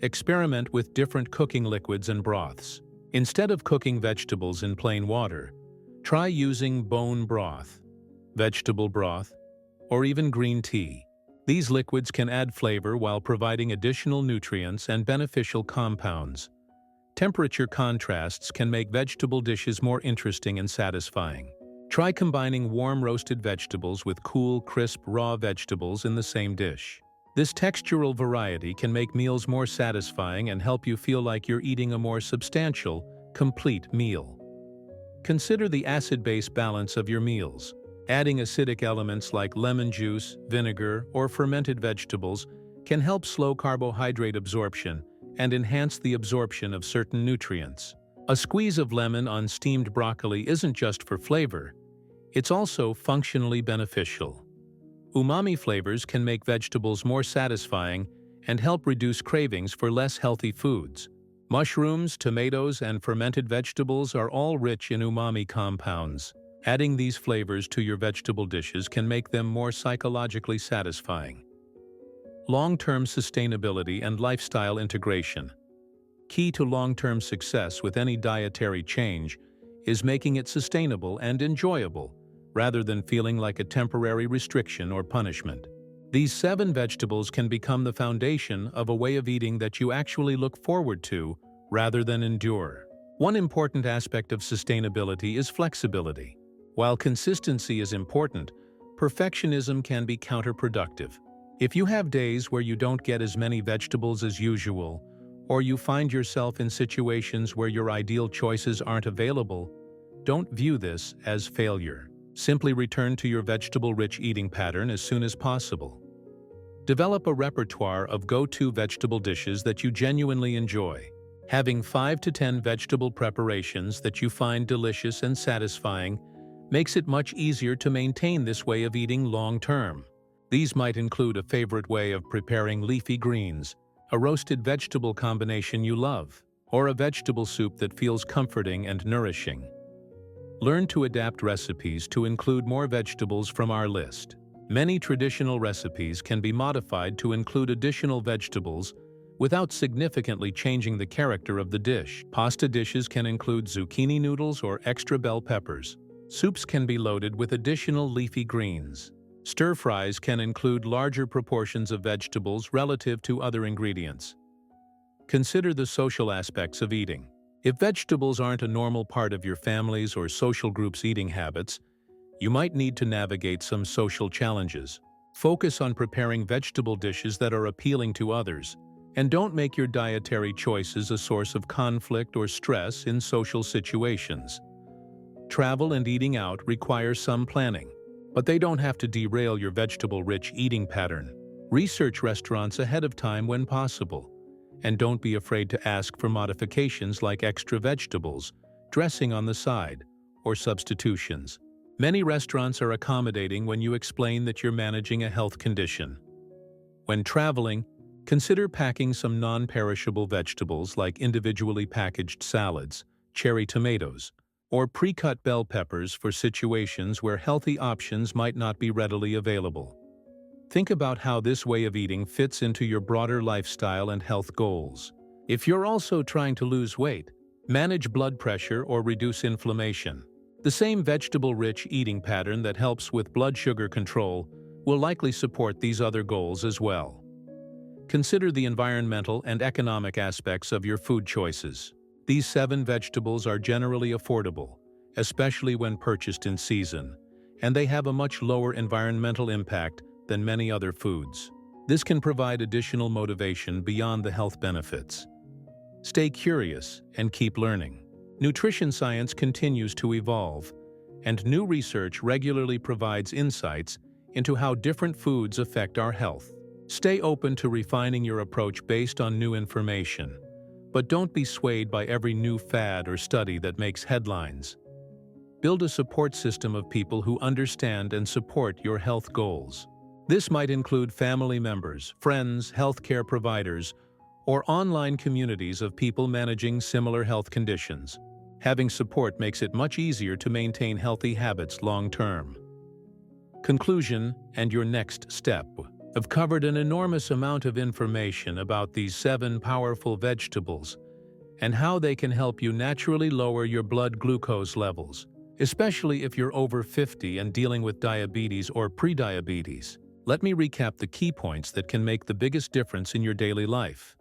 Experiment with different cooking liquids and broths. Instead of cooking vegetables in plain water, try using bone broth, vegetable broth, or even green tea. These liquids can add flavor while providing additional nutrients and beneficial compounds. Temperature contrasts can make vegetable dishes more interesting and satisfying. Try combining warm roasted vegetables with cool, crisp, raw vegetables in the same dish. This textural variety can make meals more satisfying and help you feel like you're eating a more substantial, complete meal. Consider the acid-base balance of your meals. Adding acidic elements like lemon juice, vinegar, or fermented vegetables can help slow carbohydrate absorption and enhance the absorption of certain nutrients. A squeeze of lemon on steamed broccoli isn't just for flavor, it's also functionally beneficial. Umami flavors can make vegetables more satisfying and help reduce cravings for less healthy foods. Mushrooms, tomatoes, and fermented vegetables are all rich in umami compounds. Adding these flavors to your vegetable dishes can make them more psychologically satisfying. Long-term sustainability and lifestyle integration. Key to long-term success with any dietary change is making it sustainable and enjoyable, rather than feeling like a temporary restriction or punishment. These 7 vegetables can become the foundation of a way of eating that you actually look forward to rather than endure. One important aspect of sustainability is flexibility. While consistency is important, perfectionism can be counterproductive. If you have days where you don't get as many vegetables as usual, or you find yourself in situations where your ideal choices aren't available, don't view this as failure. Simply return to your vegetable-rich eating pattern as soon as possible. Develop a repertoire of go-to vegetable dishes that you genuinely enjoy. Having 5 to 10 vegetable preparations that you find delicious and satisfying makes it much easier to maintain this way of eating long-term. These might include a favorite way of preparing leafy greens, a roasted vegetable combination you love, or a vegetable soup that feels comforting and nourishing. Learn to adapt recipes to include more vegetables from our list. Many traditional recipes can be modified to include additional vegetables without significantly changing the character of the dish. Pasta dishes can include zucchini noodles or extra bell peppers. Soups can be loaded with additional leafy greens. Stir-fries can include larger proportions of vegetables relative to other ingredients. Consider the social aspects of eating. If vegetables aren't a normal part of your family's or social group's eating habits, you might need to navigate some social challenges. Focus on preparing vegetable dishes that are appealing to others, and don't make your dietary choices a source of conflict or stress in social situations. Travel and eating out require some planning, but they don't have to derail your vegetable-rich eating pattern. Research restaurants ahead of time when possible, and don't be afraid to ask for modifications like extra vegetables, dressing on the side, or substitutions. Many restaurants are accommodating when you explain that you're managing a health condition. When traveling, consider packing some non-perishable vegetables like individually packaged salads, cherry tomatoes, or pre-cut bell peppers for situations where healthy options might not be readily available. Think about how this way of eating fits into your broader lifestyle and health goals. If you're also trying to lose weight, manage blood pressure, or reduce inflammation, the same vegetable-rich eating pattern that helps with blood sugar control will likely support these other goals as well. Consider the environmental and economic aspects of your food choices. These 7 vegetables are generally affordable, especially when purchased in season, and they have a much lower environmental impact than many other foods. This can provide additional motivation beyond the health benefits. Stay curious and keep learning. Nutrition science continues to evolve, and new research regularly provides insights into how different foods affect our health. Stay open to refining your approach based on new information, but don't be swayed by every new fad or study that makes headlines. Build a support system of people who understand and support your health goals. This might include family members, friends, healthcare providers, or online communities of people managing similar health conditions. Having support makes it much easier to maintain healthy habits long-term. Conclusion and your next step. I've covered an enormous amount of information about these 7 powerful vegetables and how they can help you naturally lower your blood glucose levels, especially if you're over 50 and dealing with diabetes or prediabetes. Let me recap the key points that can make the biggest difference in your daily life.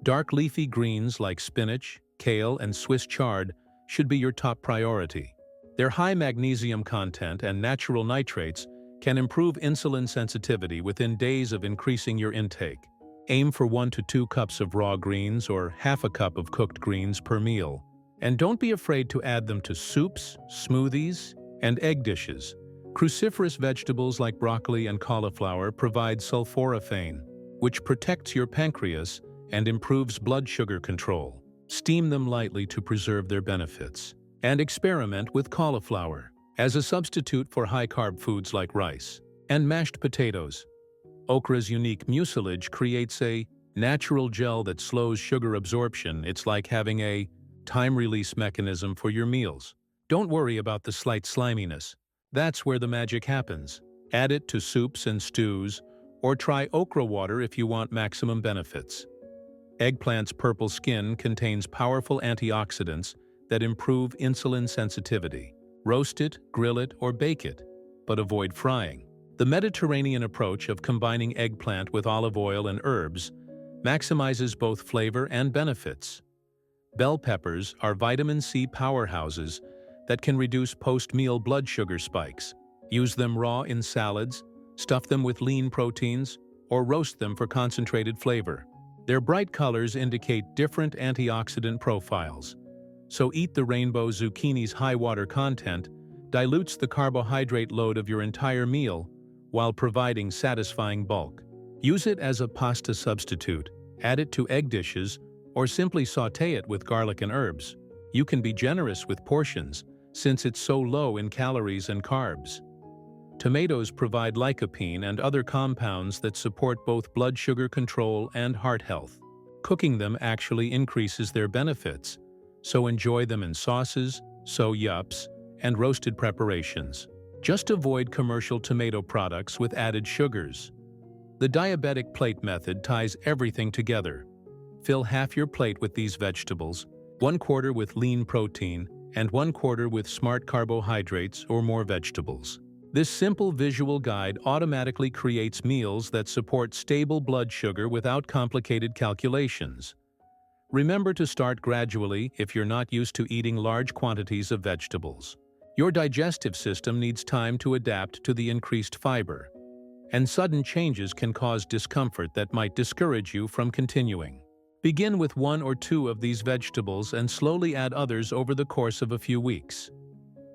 Dark leafy greens like spinach, kale, and Swiss chard should be your top priority. Their high magnesium content and natural nitrates can improve insulin sensitivity within days of increasing your intake. Aim for 1 to 2 cups of raw greens or half a cup of cooked greens per meal. And don't be afraid to add them to soups, smoothies, and egg dishes. Cruciferous vegetables like broccoli and cauliflower provide sulforaphane, which protects your pancreas and improves blood sugar control. Steam them lightly to preserve their benefits. And experiment with cauliflower as a substitute for high-carb foods like rice and mashed potatoes. Okra's unique mucilage creates a natural gel that slows sugar absorption. It's like having a time-release mechanism for your meals. Don't worry about the slight sliminess. That's where the magic happens. Add it to soups and stews, or try okra water if you want maximum benefits. Eggplant's purple skin contains powerful antioxidants that improve insulin sensitivity. Roast it, grill it, or bake it, but avoid frying. The Mediterranean approach of combining eggplant with olive oil and herbs maximizes both flavor and benefits. Bell peppers are vitamin C powerhouses that can reduce post-meal blood sugar spikes. Use them raw in salads, stuff them with lean proteins, or roast them for concentrated flavor. Their bright colors indicate different antioxidant profiles. So eat the rainbow. Zucchini's high water content dilutes the carbohydrate load of your entire meal while providing satisfying bulk. Use it as a pasta substitute, add it to egg dishes, or simply sauté it with garlic and herbs. You can be generous with portions, since it's so low in calories and carbs. Tomatoes provide lycopene and other compounds that support both blood sugar control and heart health. Cooking them actually increases their benefits, so enjoy them in sauces, yups, and roasted preparations. Just avoid commercial tomato products with added sugars. The Diabetic Plate Method ties everything together. Fill half your plate with these vegetables, 1/4 with lean protein, and 1/4 with smart carbohydrates or more vegetables. This simple visual guide automatically creates meals that support stable blood sugar without complicated calculations. Remember to start gradually if you're not used to eating large quantities of vegetables. Your digestive system needs time to adapt to the increased fiber, and sudden changes can cause discomfort that might discourage you from continuing. Begin with 1 or 2 of these vegetables and slowly add others over the course of a few weeks.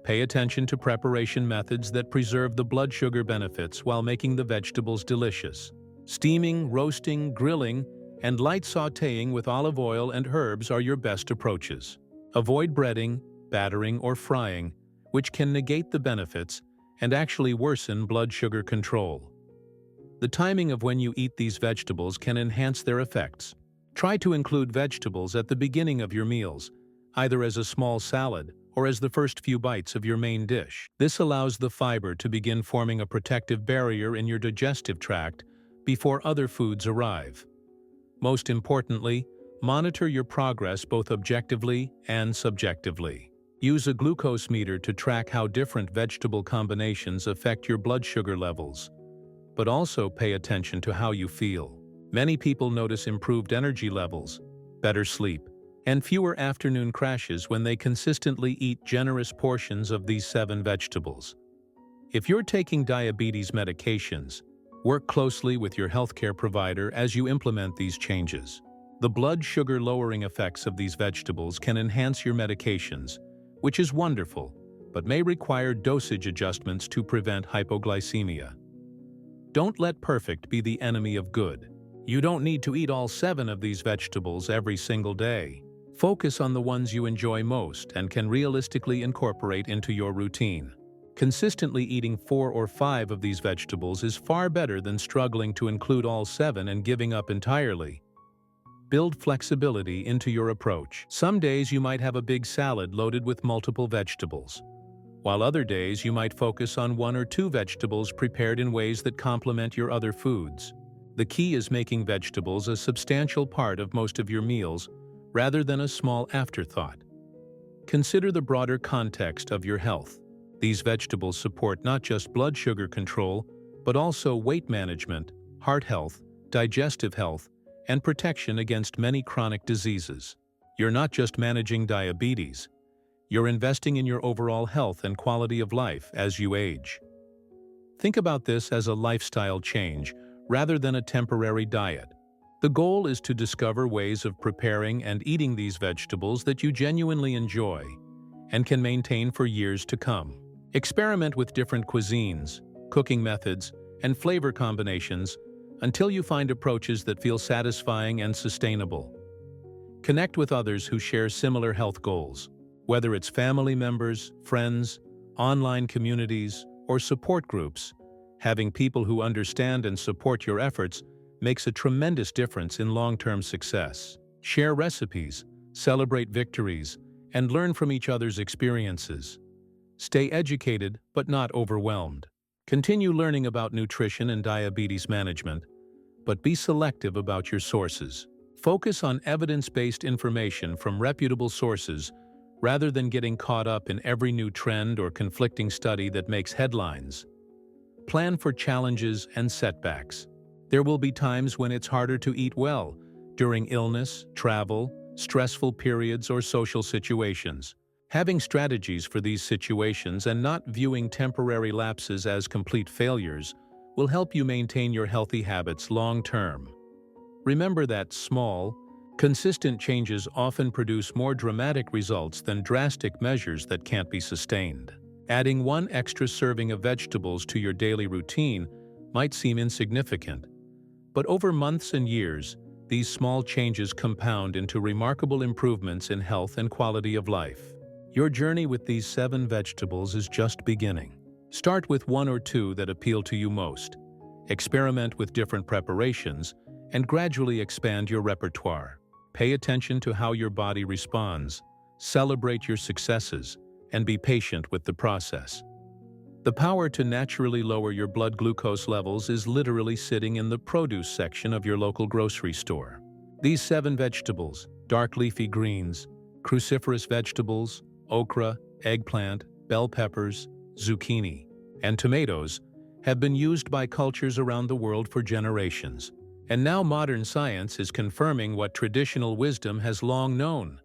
Pay attention to preparation methods that preserve the blood sugar benefits while making the vegetables delicious. Steaming, roasting, grilling, and light sautéing with olive oil and herbs are your best approaches. Avoid breading, battering, or frying, which can negate the benefits and actually worsen blood sugar control. The timing of when you eat these vegetables can enhance their effects. Try to include vegetables at the beginning of your meals, either as a small salad or as the first few bites of your main dish. This allows the fiber to begin forming a protective barrier in your digestive tract before other foods arrive. Most importantly, monitor your progress both objectively and subjectively. Use a glucose meter to track how different vegetable combinations affect your blood sugar levels, but also pay attention to how you feel. Many people notice improved energy levels, better sleep, and fewer afternoon crashes when they consistently eat generous portions of these 7 vegetables. If you're taking diabetes medications, work closely with your healthcare provider as you implement these changes. The blood sugar lowering effects of these vegetables can enhance your medications, which is wonderful, but may require dosage adjustments to prevent hypoglycemia. Don't let perfect be the enemy of good. You don't need to eat all 7 of these vegetables every single day. Focus on the ones you enjoy most and can realistically incorporate into your routine. Consistently eating 4 or 5 of these vegetables is far better than struggling to include all 7 and giving up entirely. Build flexibility into your approach. Some days you might have a big salad loaded with multiple vegetables, while other days you might focus on 1 or 2 vegetables prepared in ways that complement your other foods. The key is making vegetables a substantial part of most of your meals rather than a small afterthought. Consider the broader context of your health. These vegetables support not just blood sugar control, but also weight management, heart health, digestive health, and protection against many chronic diseases. You're not just managing diabetes, you're investing in your overall health and quality of life as you age. Think about this as a lifestyle change rather than a temporary diet. The goal is to discover ways of preparing and eating these vegetables that you genuinely enjoy and can maintain for years to come. Experiment with different cuisines, cooking methods, and flavor combinations until you find approaches that feel satisfying and sustainable. Connect with others who share similar health goals. Whether it's family members, friends, online communities, or support groups, having people who understand and support your efforts makes a tremendous difference in long-term success. Share recipes, celebrate victories, and learn from each other's experiences. Stay educated but not overwhelmed. Continue learning about nutrition and diabetes management, but be selective about your sources. Focus on evidence-based information from reputable sources rather than getting caught up in every new trend or conflicting study that makes headlines. Plan for challenges and setbacks. There will be times when it's harder to eat well, during illness, travel, stressful periods, or social situations. Having strategies for these situations and not viewing temporary lapses as complete failures will help you maintain your healthy habits long-term. Remember that small, consistent changes often produce more dramatic results than drastic measures that can't be sustained. Adding one extra serving of vegetables to your daily routine might seem insignificant, but over months and years, these small changes compound into remarkable improvements in health and quality of life. Your journey with these 7 vegetables is just beginning. Start with 1 or 2 that appeal to you most. Experiment with different preparations and gradually expand your repertoire. Pay attention to how your body responds, celebrate your successes, and be patient with the process. The power to naturally lower your blood glucose levels is literally sitting in the produce section of your local grocery store. These 7 vegetables, dark leafy greens, cruciferous vegetables, okra, eggplant, bell peppers, zucchini, and tomatoes, have been used by cultures around the world for generations. And now modern science is confirming what traditional wisdom has long known.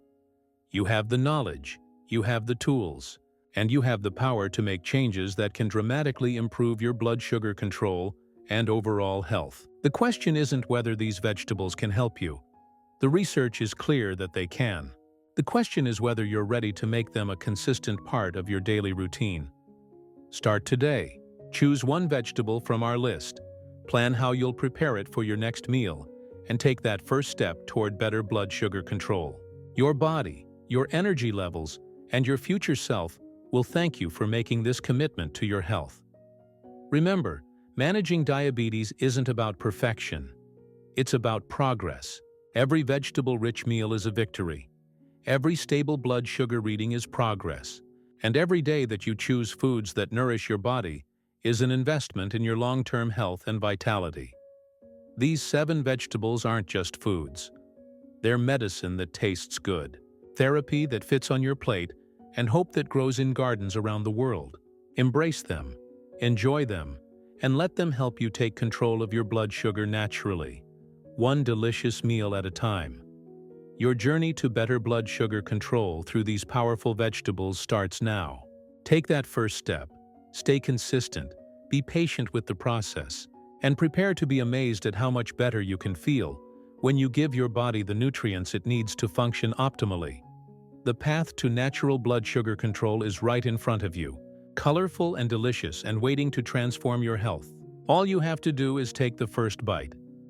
You have the knowledge, you have the tools, and you have the power to make changes that can dramatically improve your blood sugar control and overall health. The question isn't whether these vegetables can help you. The research is clear that they can. The question is whether you're ready to make them a consistent part of your daily routine. Start today. Choose one vegetable from our list. Plan how you'll prepare it for your next meal, and take that first step toward better blood sugar control. Your body, your energy levels, and your future self will thank you for making this commitment to your health. Remember, managing diabetes isn't about perfection. It's about progress. Every vegetable-rich meal is a victory. Every stable blood sugar reading is progress. And every day that you choose foods that nourish your body is an investment in your long-term health and vitality. These 7 vegetables aren't just foods. They're medicine that tastes good, therapy that fits on your plate, and hope that grows in gardens around the world. Embrace them, enjoy them, and let them help you take control of your blood sugar naturally, one delicious meal at a time. Your journey to better blood sugar control through these powerful vegetables starts now. Take that first step. Stay consistent, be patient with the process, and prepare to be amazed at how much better you can feel when you give your body the nutrients it needs to function optimally. The path to natural blood sugar control is right in front of you, colorful and delicious and waiting to transform your health. All you have to do is take the first bite.